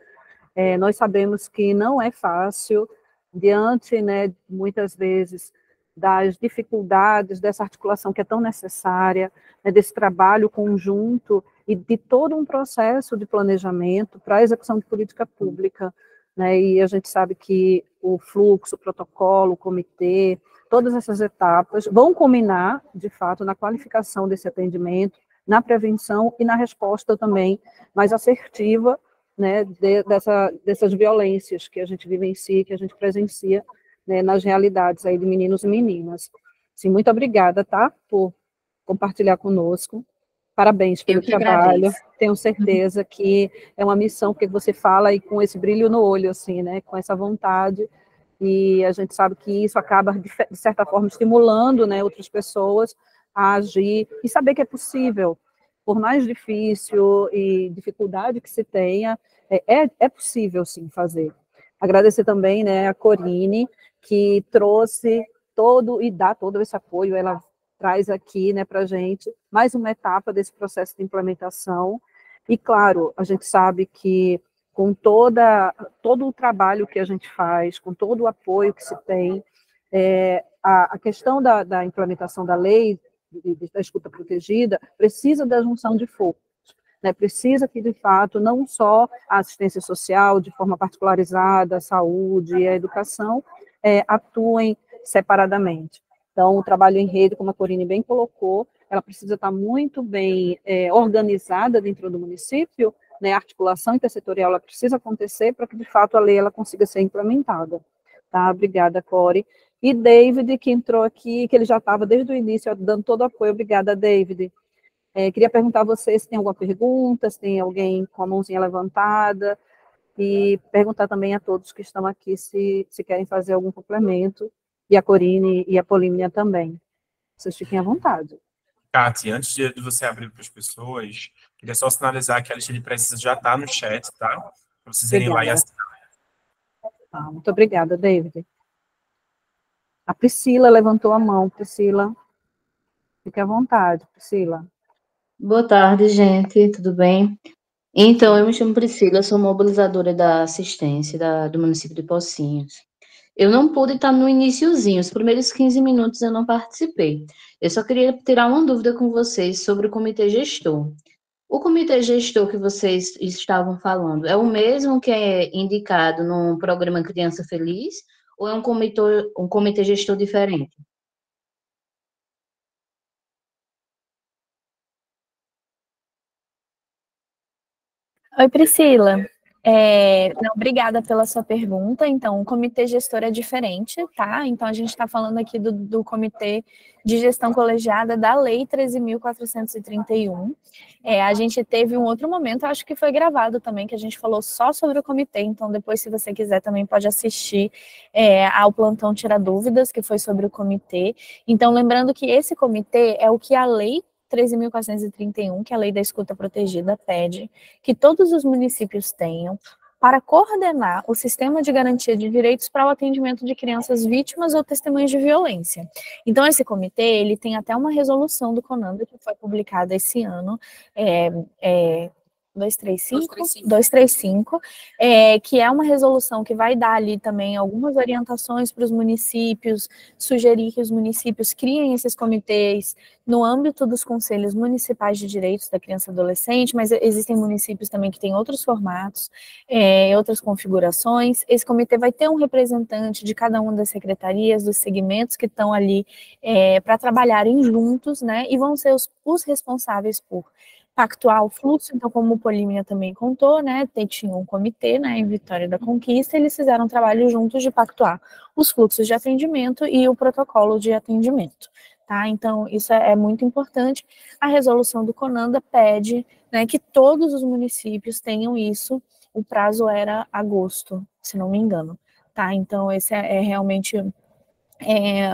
Nós sabemos que não é fácil, diante, né, muitas vezes, das dificuldades dessa articulação que é tão necessária, né, desse trabalho conjunto e de todo um processo de planejamento para a execução de política pública, né, e a gente sabe que o fluxo, o protocolo, o comitê, todas essas etapas vão culminar, de fato, na qualificação desse atendimento, na prevenção e na resposta também mais assertiva, né, dessas violências que a gente vivencia, que a gente presencia, né, nas realidades aí de meninos e meninas. Sim, muito obrigada, tá, por compartilhar conosco. Parabéns pelo trabalho. Agradeço. Tenho certeza que é uma missão que você fala e com esse brilho no olho, assim, né, com essa vontade. E a gente sabe que isso acaba, de certa forma, estimulando, né, outras pessoas a agir e saber que é possível, por mais difícil e dificuldade que se tenha, é possível, sim, fazer. Agradecer também, né, a Corine, que trouxe e dá todo esse apoio, ela traz aqui, né, para a gente mais uma etapa desse processo de implementação. E, claro, a gente sabe que com todo o trabalho que a gente faz, com todo o apoio que se tem, a questão da implementação da lei da escuta protegida precisa da junção de forças, né? Precisa que, de fato, não só a assistência social, de forma particularizada, a saúde e a educação, atuem separadamente. Então, o trabalho em rede, como a Corine bem colocou, ela precisa estar muito bem organizada dentro do município, né, a articulação intersetorial ela precisa acontecer para que, de fato, a lei ela consiga ser implementada. Tá? Obrigada, Core. E David, que entrou aqui, que ele já estava desde o início dando todo o apoio. Obrigada, David. Queria perguntar a você se tem alguma pergunta, se tem alguém com a mãozinha levantada, e perguntar também a todos que estão aqui se querem fazer algum complemento, e a Corine e a Polínia também. Vocês fiquem à vontade. Kati, antes de você abrir para as pessoas, queria só sinalizar que a lista de presença já está no chat, tá? Para vocês irem lá e assinar. Muito obrigada, David. A Priscila levantou a mão. Priscila, fique à vontade, Priscila. Boa tarde, gente, tudo bem? Então, eu me chamo Priscila, sou mobilizadora da assistência do município de Pocinhos. Eu não pude estar no iniciozinho, os primeiros 15 minutos eu não participei. Eu só queria tirar uma dúvida com vocês sobre o comitê gestor. O comitê gestor que vocês estavam falando é o mesmo que é indicado no programa Criança Feliz ou é um comitê gestor diferente? Oi, Priscila. Não, obrigada pela sua pergunta. Então, o comitê gestor é diferente, tá? Então, a gente está falando aqui do comitê de gestão colegiada da Lei 13.431. A gente teve um outro momento, acho que foi gravado também, que a gente falou só sobre o comitê. Então, depois, se você quiser, também pode assistir ao Plantão Tira Dúvidas, que foi sobre o comitê. Então, lembrando que esse comitê é o que a Lei 13.431, que é a Lei da Escuta Protegida, pede que todos os municípios tenham para coordenar o sistema de garantia de direitos para o atendimento de crianças vítimas ou testemunhas de violência. Então, esse comitê, ele tem até uma resolução do CONANDA que foi publicada esse ano, 235, que é uma resolução que vai dar ali também algumas orientações para os municípios, sugerir que os municípios criem esses comitês no âmbito dos conselhos municipais de direitos da criança e adolescente, mas existem municípios também que têm outros formatos, outras configurações. Esse comitê vai ter um representante de cada uma das secretarias, dos segmentos que estão ali para trabalharem juntos, né, e vão ser os responsáveis por pactuar o fluxo. Então, como o Polímnia também contou, né, tinha um comitê, né, em Vitória da Conquista, eles fizeram um trabalho juntos de pactuar os fluxos de atendimento e o protocolo de atendimento, tá? Então, isso é muito importante. A resolução do CONANDA pede, né, que todos os municípios tenham isso. O prazo era agosto, se não me engano, tá? Então, esse é realmente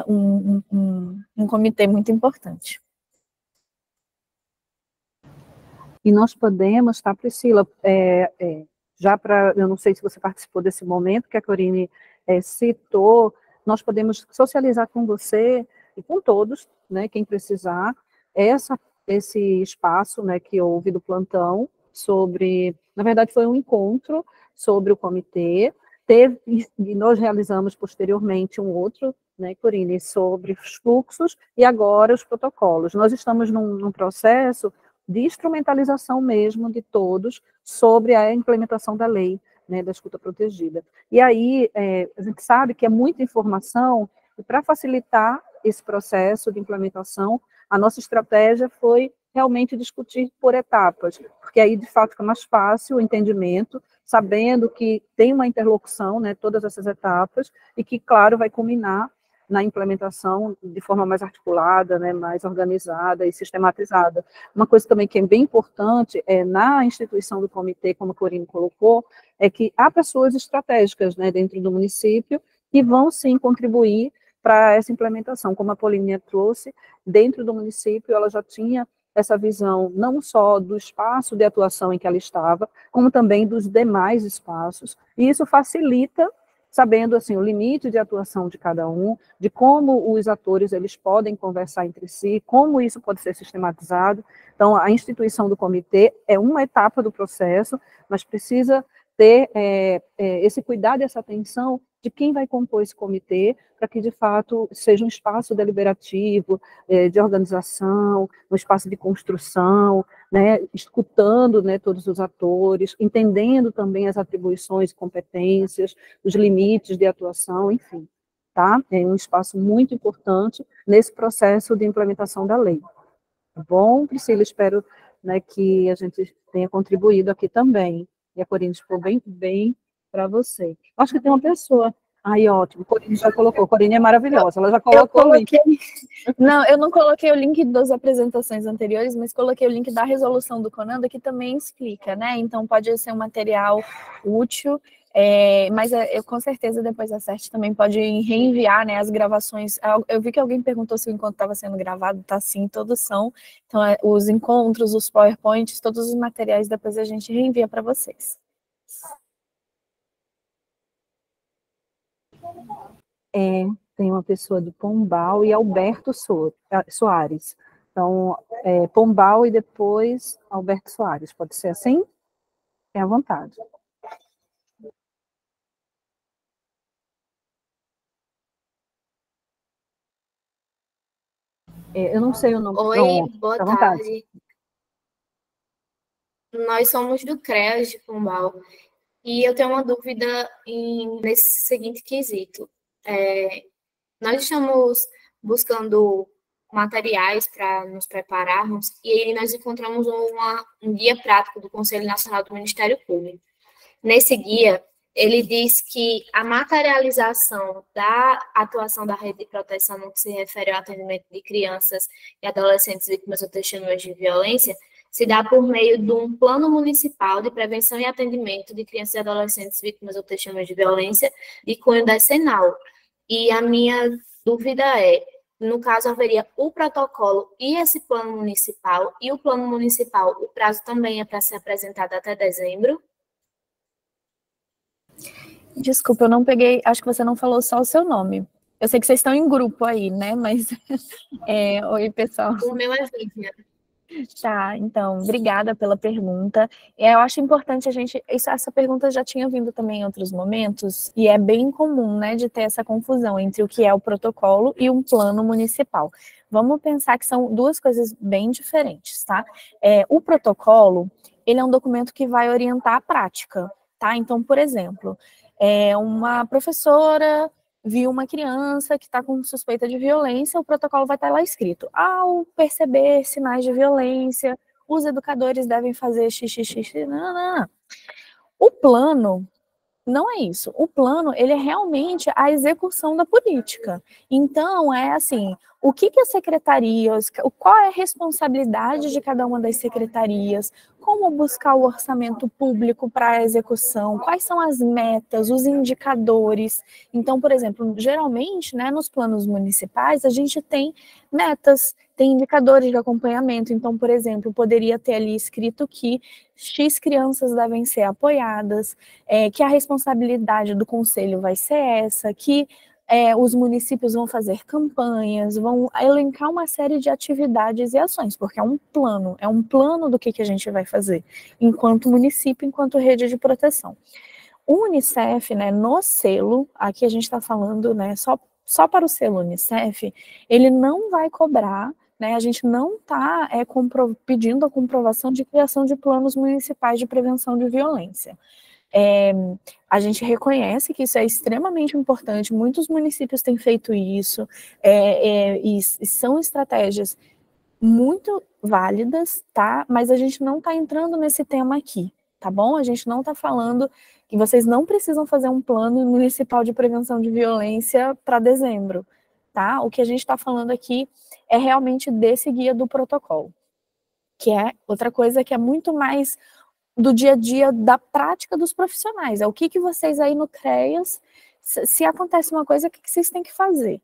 um comitê muito importante. E nós podemos, tá, Priscila, já para, eu não sei se você participou desse momento que a Corine citou, nós podemos socializar com você e com todos, né, quem precisar, esse espaço, né, que houve do plantão sobre, na verdade foi um encontro sobre o comitê, e nós realizamos posteriormente um outro, né, Corine, sobre os fluxos e agora os protocolos. Nós estamos num processo de instrumentalização mesmo de todos sobre a implementação da lei, né, da escuta protegida. E aí, a gente sabe que é muita informação, e para facilitar esse processo de implementação, a nossa estratégia foi realmente discutir por etapas, porque aí, de fato, fica mais fácil o entendimento, sabendo que tem uma interlocução, né, todas essas etapas, e que, claro, vai culminar na implementação de forma mais articulada, né, mais organizada e sistematizada. Uma coisa também que é bem importante na instituição do comitê, como a Corine colocou, é que há pessoas estratégicas, né, dentro do município que vão sim contribuir para essa implementação. Como a Polínia trouxe, dentro do município ela já tinha essa visão não só do espaço de atuação em que ela estava, como também dos demais espaços, e isso facilita, sabendo assim o limite de atuação de cada um, de como os atores eles podem conversar entre si, como isso pode ser sistematizado. Então, a instituição do comitê é uma etapa do processo, mas precisa ter esse cuidado e essa atenção de quem vai compor esse comitê, para que, de fato, seja um espaço deliberativo, de organização, um espaço de construção, né, escutando, né, todos os atores, entendendo também as atribuições e competências, os limites de atuação, enfim, tá? É um espaço muito importante nesse processo de implementação da lei. Tá bom, Priscila? Espero, né, que a gente tenha contribuído aqui também. E a Corine ficou bem para você. Acho que tem uma pessoa. Aí, ótimo. Corine já colocou. Corine é maravilhosa. Ela já colocou o link. Não, eu não coloquei o link das apresentações anteriores, mas coloquei o link da resolução do CONANDA, que também explica, né? Então, pode ser um material útil, mas eu com certeza depois a CERT também pode reenviar, né, as gravações. Eu vi que alguém perguntou se o encontro estava sendo gravado, tá sim, todos são. Então, os encontros, os PowerPoints, todos os materiais, depois a gente reenvia para vocês. Tem uma pessoa de Pombal e Alberto Soares. Então, Pombal e depois Alberto Soares. Pode ser assim? Tenha vontade. Eu não sei o nome. Oi, Pronto, boa tenha vontade. tarde. Nós somos do CREAS de Pombal e eu tenho uma dúvida nesse seguinte quesito. Nós estamos buscando materiais para nos prepararmos e aí nós encontramos um guia prático do Conselho Nacional do Ministério Público. Nesse guia, ele diz que a materialização da atuação da rede de proteção no que se refere ao atendimento de crianças e adolescentes vítimas ou testemunhas de violência se dá por meio de um plano municipal de prevenção e atendimento de crianças e adolescentes vítimas ou testemunhas de violência de cunho decenal. E a minha dúvida é, no caso, haveria o protocolo e esse plano municipal, e o plano municipal, o prazo também é para ser apresentado até dezembro? Desculpa, eu não peguei, acho que você não falou só o seu nome. Eu sei que vocês estão em grupo aí, né? Mas, oi, pessoal. O meu é Vivian. Tá, então, obrigada pela pergunta. Eu acho importante essa pergunta já tinha vindo também em outros momentos, e é bem comum, né, de ter essa confusão entre o que é o protocolo e um plano municipal. Vamos pensar que são duas coisas bem diferentes, tá? O protocolo, ele é um documento que vai orientar a prática, tá? Então, por exemplo, uma professora viu uma criança que está com suspeita de violência, o protocolo vai estar lá escrito. Ao perceber sinais de violência, os educadores devem fazer xixi. Não. O plano não é isso. O plano, ele é realmente a execução da política. Então, é assim, o que as secretarias, qual é a responsabilidade de cada uma das secretarias, como buscar o orçamento público para a execução, quais são as metas, os indicadores. Então, por exemplo, geralmente, né, nos planos municipais, a gente tem metas, tem indicadores de acompanhamento. Então, por exemplo, poderia ter ali escrito que X crianças devem ser apoiadas, que a responsabilidade do conselho vai ser essa, que os municípios vão fazer campanhas, vão elencar uma série de atividades e ações, porque é um plano do que a gente vai fazer, enquanto município, enquanto rede de proteção. O Unicef, né, no selo, aqui a gente está falando, né, só para o selo Unicef, ele não vai cobrar, né, a gente não está pedindo a comprovação de criação de planos municipais de prevenção de violência. A gente reconhece que isso é extremamente importante, muitos municípios têm feito isso, e são estratégias muito válidas, tá? Mas a gente não está entrando nesse tema aqui, tá bom? A gente não está falando que vocês não precisam fazer um plano municipal de prevenção de violência para dezembro, tá? O que a gente está falando aqui é realmente desse guia do protocolo, que é outra coisa que é muito mais do dia a dia, da prática dos profissionais. É o que vocês aí no CREAS, se acontece uma coisa, o que vocês têm que fazer?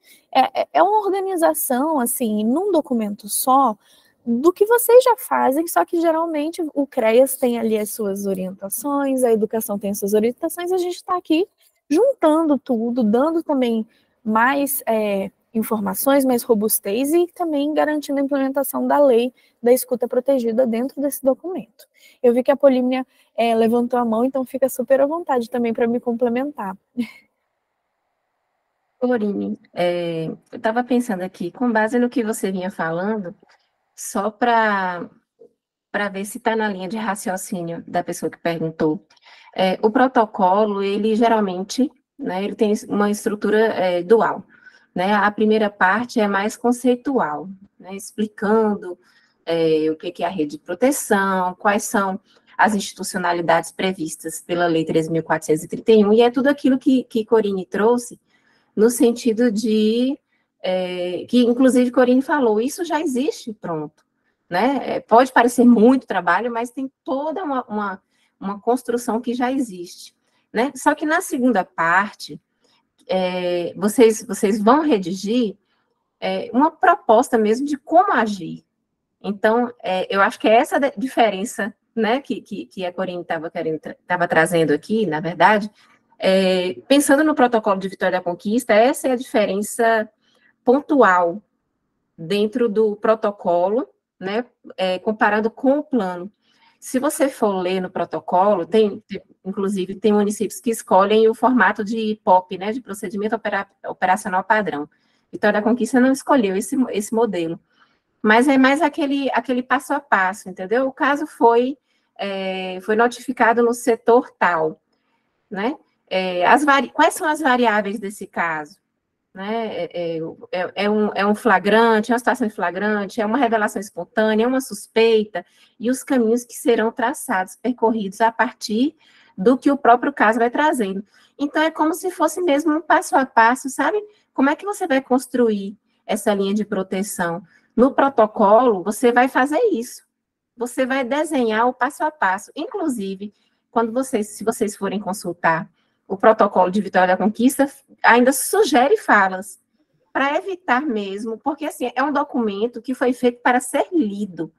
É uma organização, assim, num documento só, do que vocês já fazem, só que geralmente o CREAS tem ali as suas orientações, a educação tem as suas orientações, a gente está aqui juntando tudo, dando também mais informações, mais robustez e também garantindo a implementação da lei da escuta protegida dentro desse documento. Eu vi que a Polínia levantou a mão, então fica super à vontade também para me complementar. Corine, eu estava pensando aqui, com base no que você vinha falando, só para ver se está na linha de raciocínio da pessoa que perguntou. O protocolo, ele geralmente, né, ele tem uma estrutura dual. Né? A primeira parte é mais conceitual, né, explicando o que é a rede de proteção, quais são as institucionalidades previstas pela Lei 3.431, e é tudo aquilo que Corine trouxe, no sentido de, que inclusive Corine falou, isso já existe, pronto. Né? Pode parecer muito trabalho, mas tem toda uma construção que já existe. Né? Só que na segunda parte, vocês vão redigir uma proposta mesmo de como agir. Então, eu acho que é essa diferença, né, que a Corine estava trazendo aqui, na verdade, pensando no protocolo de Vitória da Conquista, essa é a diferença pontual dentro do protocolo, né, comparando com o plano. Se você for ler no protocolo, inclusive, tem municípios que escolhem o formato de POP, né, de procedimento operacional padrão. Vitória da Conquista não escolheu esse modelo, mas é mais aquele passo a passo, entendeu? O caso foi notificado no setor tal, né? Quais são as variáveis desse caso? né? É um flagrante, é uma situação em flagrante, é uma revelação espontânea, é uma suspeita, e os caminhos que serão traçados, percorridos a partir do que o próprio caso vai trazendo. Então, é como se fosse mesmo um passo a passo, sabe? Como é que você vai construir essa linha de proteção? No protocolo, você vai fazer isso. Você vai desenhar o passo a passo. Inclusive, se vocês forem consultar o protocolo de Vitória da Conquista, ainda sugere falas, para evitar mesmo, porque assim, é um documento que foi feito para ser lido,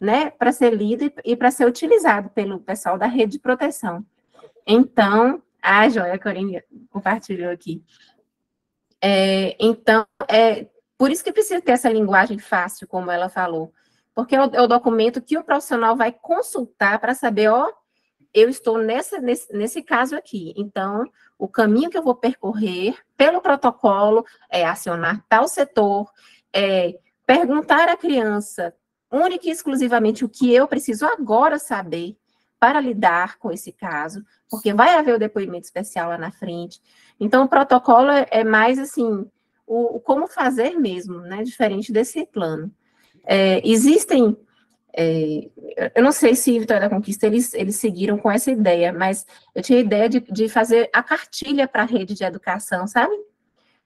né? Para ser lido e para ser utilizado pelo pessoal da rede de proteção. Então, a joia, a Corine compartilhou aqui. Então, por isso que precisa ter essa linguagem fácil, como ela falou, porque é o documento que o profissional vai consultar para saber, eu estou nesse caso aqui, então, o caminho que eu vou percorrer pelo protocolo é acionar tal setor, perguntar à criança, única e exclusivamente, o que eu preciso agora saber para lidar com esse caso, porque vai haver o depoimento especial lá na frente. Então, o protocolo é mais, assim, o como fazer mesmo, né, diferente desse plano. Existem, eu não sei se Vitória da Conquista eles seguiram com essa ideia, mas eu tinha a ideia de fazer a cartilha para a rede de educação, sabe?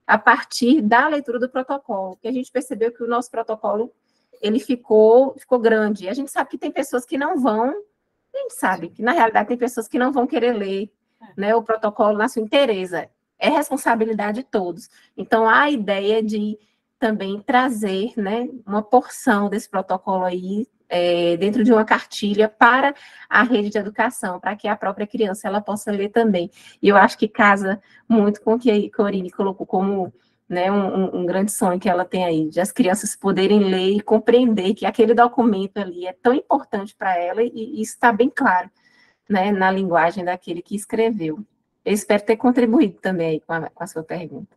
A partir da leitura do protocolo, porque a gente percebeu que o nosso protocolo, ele ficou grande. A gente sabe que tem pessoas que não vão, a gente sabe que, na realidade, tem pessoas que não vão querer ler, né, o protocolo na sua inteireza. É responsabilidade de todos. Então, há a ideia de também trazer, né, uma porção desse protocolo aí, dentro de uma cartilha para a rede de educação, para que a própria criança ela possa ler também. E eu acho que casa muito com o que a Corine colocou como, né, um grande sonho que ela tem aí, de as crianças poderem ler e compreender que aquele documento ali é tão importante para ela, e isso está bem claro, né, na linguagem daquele que escreveu. Eu espero ter contribuído também aí com a sua pergunta.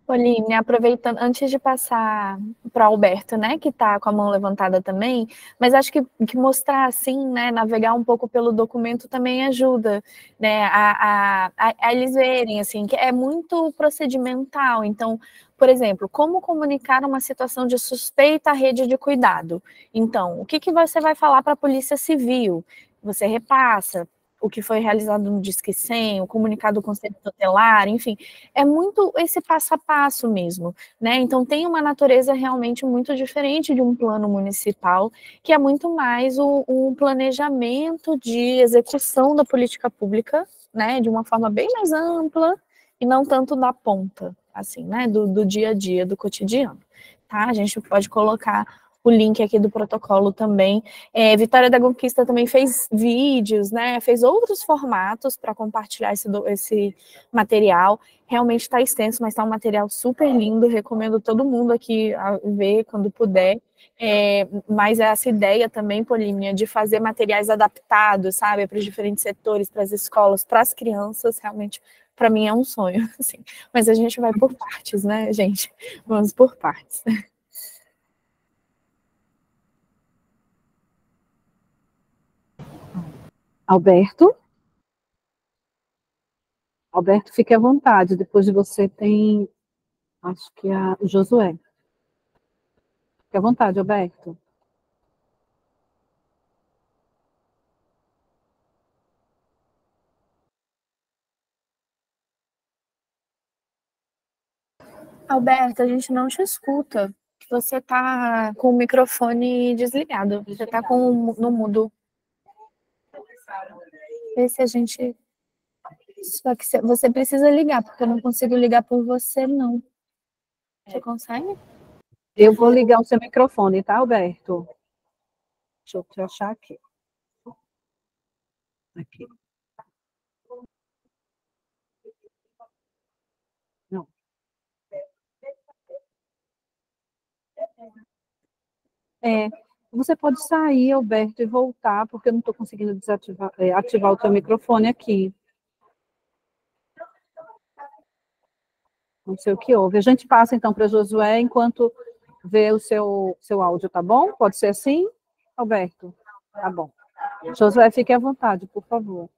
Oline, aproveitando, antes de passar para o Alberto, né, que está com a mão levantada também, mas acho que mostrar assim, né, navegar um pouco pelo documento também ajuda, né, a eles verem, assim, que é muito procedimental. Então, por exemplo, como comunicar uma situação de suspeita à rede de cuidado? Então, o que você vai falar para a Polícia Civil? Você repassa o que foi realizado no Disque 100, o comunicado do Conselho Tutelar, enfim, é muito esse passo a passo mesmo, né? Então tem uma natureza realmente muito diferente de um plano municipal, que é muito mais um planejamento de execução da política pública, né? De uma forma bem mais ampla e não tanto da ponta, assim, né? Do dia a dia, do cotidiano, tá? A gente pode colocar o link aqui do protocolo também. Vitória da Conquista também fez vídeos, né? Fez outros formatos para compartilhar esse material. Realmente está extenso, mas está um material super lindo. Recomendo todo mundo aqui a ver quando puder. Mas essa ideia também, Polínia, de fazer materiais adaptados, sabe, para os diferentes setores, para as escolas, para as crianças, realmente, para mim é um sonho, assim. Mas a gente vai por partes, né, gente? Vamos por partes. Alberto? Alberto, fique à vontade. Depois de você tem, acho que o Josué. Fique à vontade, Alberto. Alberto, a gente não te escuta. Você está com o microfone desligado. Você está no mudo. Vê se a gente... Só que você precisa ligar, porque eu não consigo ligar por você, não. Você consegue? Eu vou ligar o seu microfone, tá, Alberto? Deixa eu te achar aqui. Aqui. Não. Você pode sair, Alberto, e voltar, porque eu não estou conseguindo ativar o seu microfone aqui. Não sei o que houve. A gente passa, então, para Josué, enquanto vê o seu áudio, tá bom? Pode ser assim, Alberto? Tá bom. Josué, fique à vontade, por favor.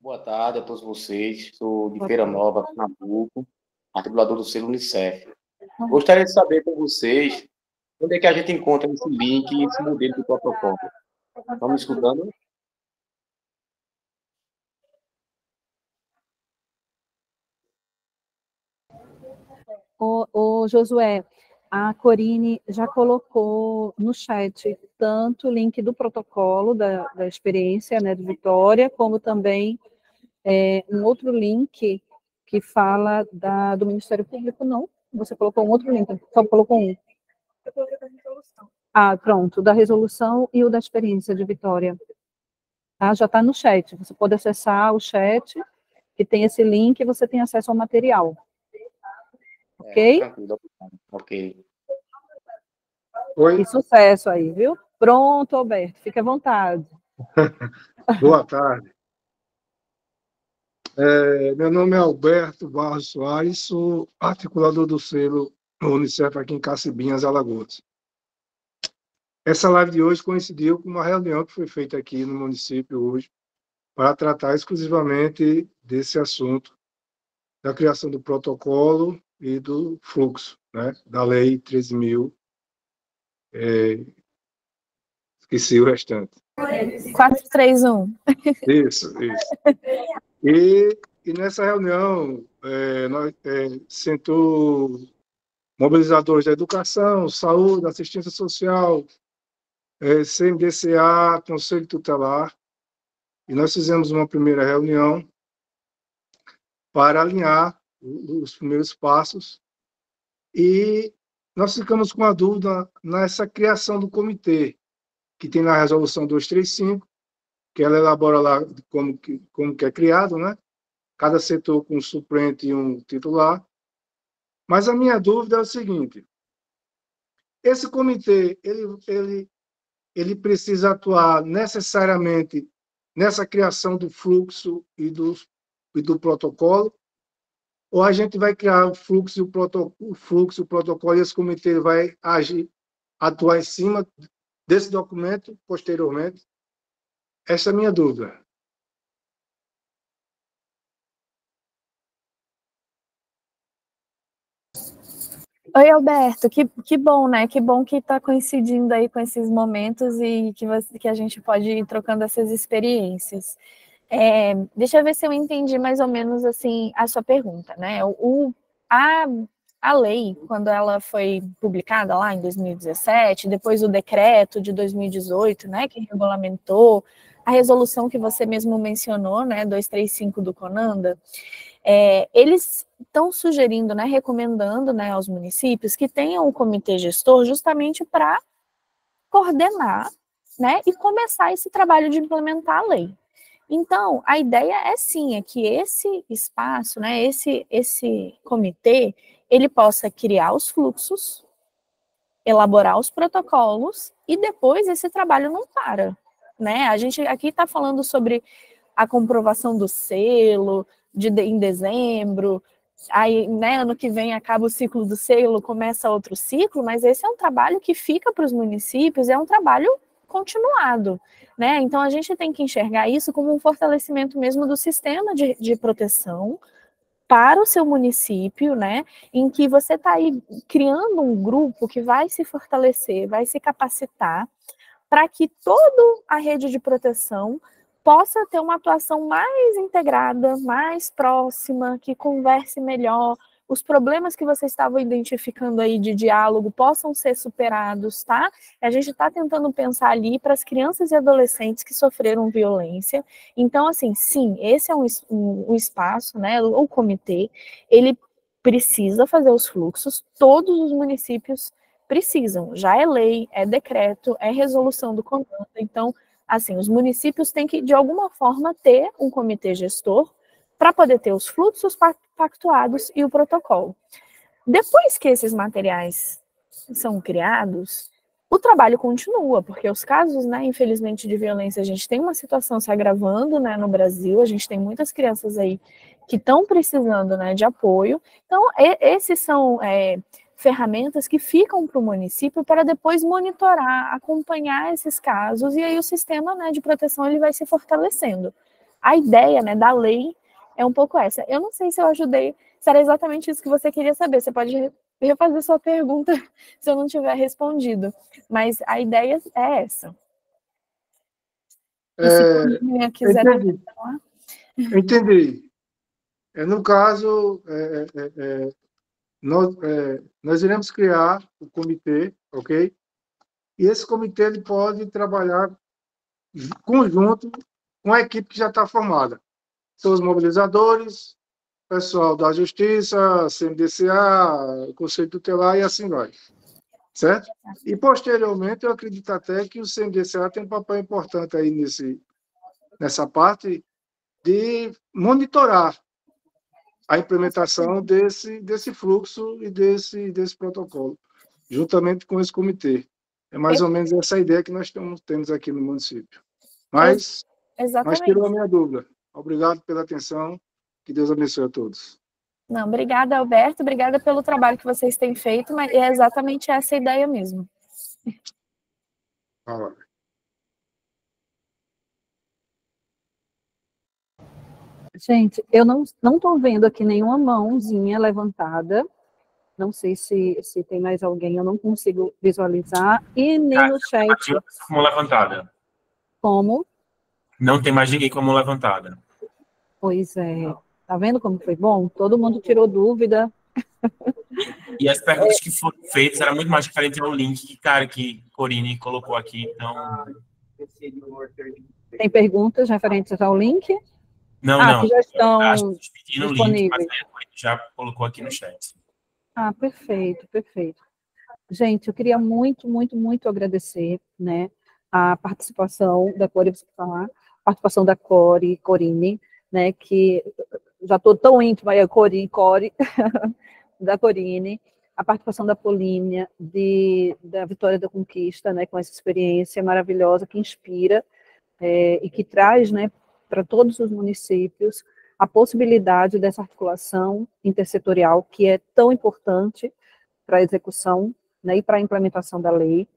Boa tarde a todos vocês. Sou de Feira Nova, Pernambuco. articulador do selo Unicef. Gostaria de saber com vocês onde é que a gente encontra esse link e esse modelo de protocolo. Estão me escutando? O Josué, a Corine já colocou no chat tanto o link do protocolo da experiência, né, de Vitória, como também um outro link que fala do Ministério Público, não? Você colocou um outro link, só colocou um. Eu coloquei da resolução. Ah, pronto, da resolução e o da experiência de Vitória. Tá? Já está no chat, você pode acessar o chat, que tem esse link e você tem acesso ao material. Ok? Tranquilo. Ok. Oi? E sucesso aí, viu? Pronto, Alberto, fique à vontade. Boa tarde. Meu nome é Alberto Barros Soares, sou articulador do selo Unicef aqui em Cacibinhas, Alagoas. Essa live de hoje coincidiu com uma reunião que foi feita aqui no município hoje para tratar exclusivamente desse assunto, da criação do protocolo e do fluxo, né, da Lei 13.000. Esqueci o restante. 431. Isso. E nessa reunião, sentou mobilizadores da educação, saúde, assistência social, CMDCA, Conselho Tutelar, e nós fizemos uma primeira reunião para alinhar os primeiros passos, e nós ficamos com a dúvida nessa criação do comitê, que tem na resolução 235, que ela elabora lá como que é criado, né? Cada setor com um suplente e um titular. Mas a minha dúvida é o seguinte: esse comitê, ele precisa atuar necessariamente nessa criação do fluxo e do protocolo, ou a gente vai criar o fluxo e o protocolo, e esse comitê vai atuar em cima desse documento posteriormente? Essa é a minha dúvida. Oi, Alberto, que bom, né? Que bom que está coincidindo aí com esses momentos e que a gente pode ir trocando essas experiências. Deixa eu ver se eu entendi mais ou menos assim a sua pergunta, né? A lei, quando ela foi publicada lá em 2017, depois o decreto de 2018, né, que regulamentou, a resolução que você mesmo mencionou, né, 235 do CONANDA, eles estão sugerindo, né, recomendando, né, aos municípios que tenham um comitê gestor justamente para coordenar, né, e começar esse trabalho de implementar a lei. Então, a ideia é sim, é que esse espaço, né, esse comitê, ele possa criar os fluxos, elaborar os protocolos, e depois esse trabalho não para, né? A gente aqui está falando sobre a comprovação do selo em dezembro, aí, né, ano que vem acaba o ciclo do selo, começa outro ciclo, mas esse é um trabalho que fica para os municípios, é um trabalho continuado, né? Então a gente tem que enxergar isso como um fortalecimento mesmo do sistema de proteção para o seu município, né? Em que você está aí criando um grupo que vai se fortalecer, vai se capacitar para que toda a rede de proteção possa ter uma atuação mais integrada, mais próxima, que converse melhor, os problemas que vocês estavam identificando aí de diálogo possam ser superados, tá? A gente está tentando pensar ali para as crianças e adolescentes que sofreram violência. Então, assim, sim, esse é um espaço, né? O comitê, ele precisa fazer os fluxos, todos os municípios precisam, já é lei, é decreto, é resolução do CONANDA. Então, assim, os municípios têm que, de alguma forma, ter um comitê gestor para poder ter os fluxos pactuados e o protocolo. Depois que esses materiais são criados, o trabalho continua, porque os casos, né, infelizmente, de violência, a gente tem uma situação se agravando, né, no Brasil, a gente tem muitas crianças aí que estão precisando, né, de apoio. Então, esses são ferramentas que ficam para o município para depois monitorar, acompanhar esses casos, e aí o sistema, né, de proteção ele vai se fortalecendo. A ideia, né, da lei é um pouco essa. Eu não sei se eu ajudei se era exatamente isso que você queria saber. Você pode refazer sua pergunta se eu não tiver respondido. Mas a ideia é essa. E se a Polínia quiser entendi. falar... Entendi. No caso, nós iremos criar o comitê, ok? E esse comitê ele pode trabalhar conjunto com a equipe que já está formada. São os mobilizadores, pessoal da Justiça, CMDCA, Conselho Tutelar e assim vai. Certo? E, posteriormente, eu acredito até que o CMDCA tem um papel importante aí nessa parte de monitorar a implementação desse fluxo e desse protocolo, juntamente com esse comitê. É mais ou menos essa ideia que nós temos aqui no município. Mas tirou a minha dúvida. Obrigado pela atenção. Que Deus abençoe a todos. Não, obrigada, Alberto. Obrigada pelo trabalho que vocês têm feito, mas é exatamente essa a ideia mesmo. Gente, eu não estou vendo aqui nenhuma mãozinha levantada. Não sei se tem mais alguém, eu não consigo visualizar. E nem no chat. Como levantada. Como? Não tem mais ninguém com a mão levantada. Pois é. Tá vendo como foi bom? Todo mundo tirou dúvida. E as perguntas que foram feitas eram muito mais referentes ao link que Corine colocou aqui. Então... Tem perguntas referentes ao link? Não. Que já estão disponíveis. Link, mas a Corine já colocou aqui no chat. Perfeito, perfeito. Gente, eu queria muito, muito, muito agradecer, né, a participação da participação da Corine, né, que já estou tão íntima, Core, da Corine, a participação da Polínia, da Vitória da Conquista, né, com essa experiência maravilhosa que inspira e que traz, né, para todos os municípios a possibilidade dessa articulação intersetorial que é tão importante para a execução, né, e para a implementação da lei.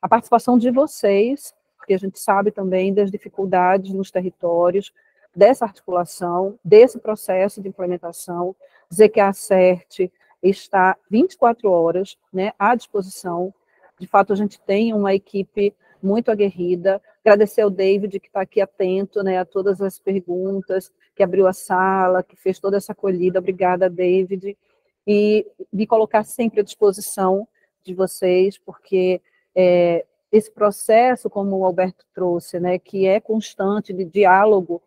A participação de vocês, porque a gente sabe também das dificuldades nos territórios, dessa articulação, desse processo de implementação, dizer que a ACERT está 24 horas, né, à disposição. De fato, a gente tem uma equipe muito aguerrida. Agradecer ao David, que está aqui atento, né, a todas as perguntas, que abriu a sala, que fez toda essa acolhida. Obrigada, David. E me colocar sempre à disposição de vocês, porque esse processo, como o Alberto trouxe, né, que é constante de diálogo,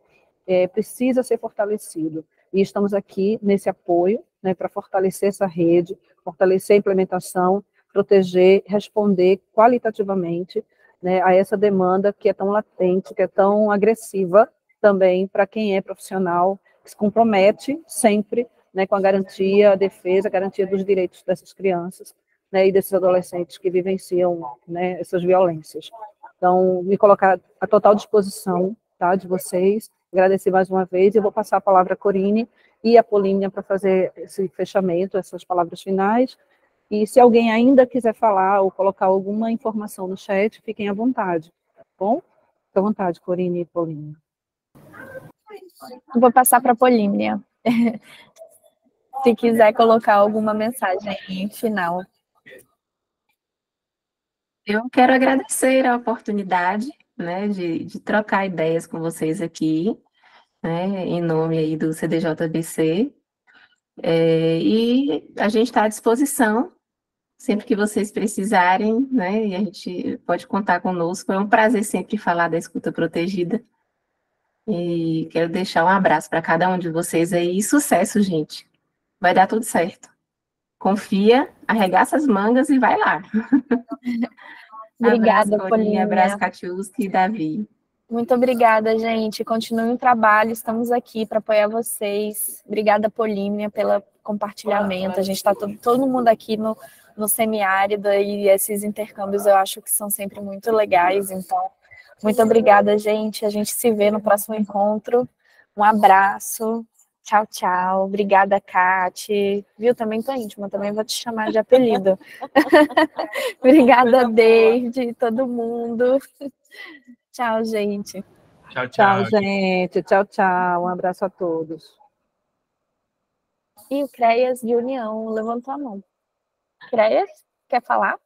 precisa ser fortalecido. E estamos aqui nesse apoio, né, para fortalecer essa rede, fortalecer a implementação, proteger, responder qualitativamente, né, a essa demanda que é tão latente, que é tão agressiva também para quem é profissional, que se compromete sempre, né, com a garantia, a defesa, a garantia dos direitos dessas crianças, né, e desses adolescentes que vivenciam, né, essas violências. Então, me colocar à total disposição, tá, de vocês, agradecer mais uma vez, e eu vou passar a palavra a Corine e a Polínia para fazer esse fechamento, essas palavras finais. E se alguém ainda quiser falar ou colocar alguma informação no chat, fiquem à vontade, tá bom? Fique à vontade, Corine e Polínia. Vou passar para a Polínia. Se quiser colocar alguma mensagem final. Eu quero agradecer a oportunidade, né, de trocar ideias com vocês aqui, né, em nome aí do CDJBC, e a gente está à disposição, sempre que vocês precisarem, né, e a gente pode contar conosco. É um prazer sempre falar da escuta protegida, e quero deixar um abraço para cada um de vocês aí, e sucesso, gente, vai dar tudo certo. Confia, arregaça as mangas e vai lá. Obrigada, abraço, Polínia. Abraço, Katiuski e Davi. Muito obrigada, gente. Continuem o trabalho, estamos aqui para apoiar vocês. Obrigada, Polínia, pelo compartilhamento. A gente está todo mundo aqui no semiárido, e esses intercâmbios eu acho que são sempre muito legais. Então, muito obrigada, gente. A gente se vê no próximo encontro. Um abraço. Tchau, tchau. Obrigada, Kati. Viu? Também tô íntima, também vou te chamar de apelido. Obrigada, David, todo mundo. Tchau, gente. Tchau, gente. Tchau, tchau. Um abraço a todos. E o CREAS de União levantou a mão. CREAS, quer falar?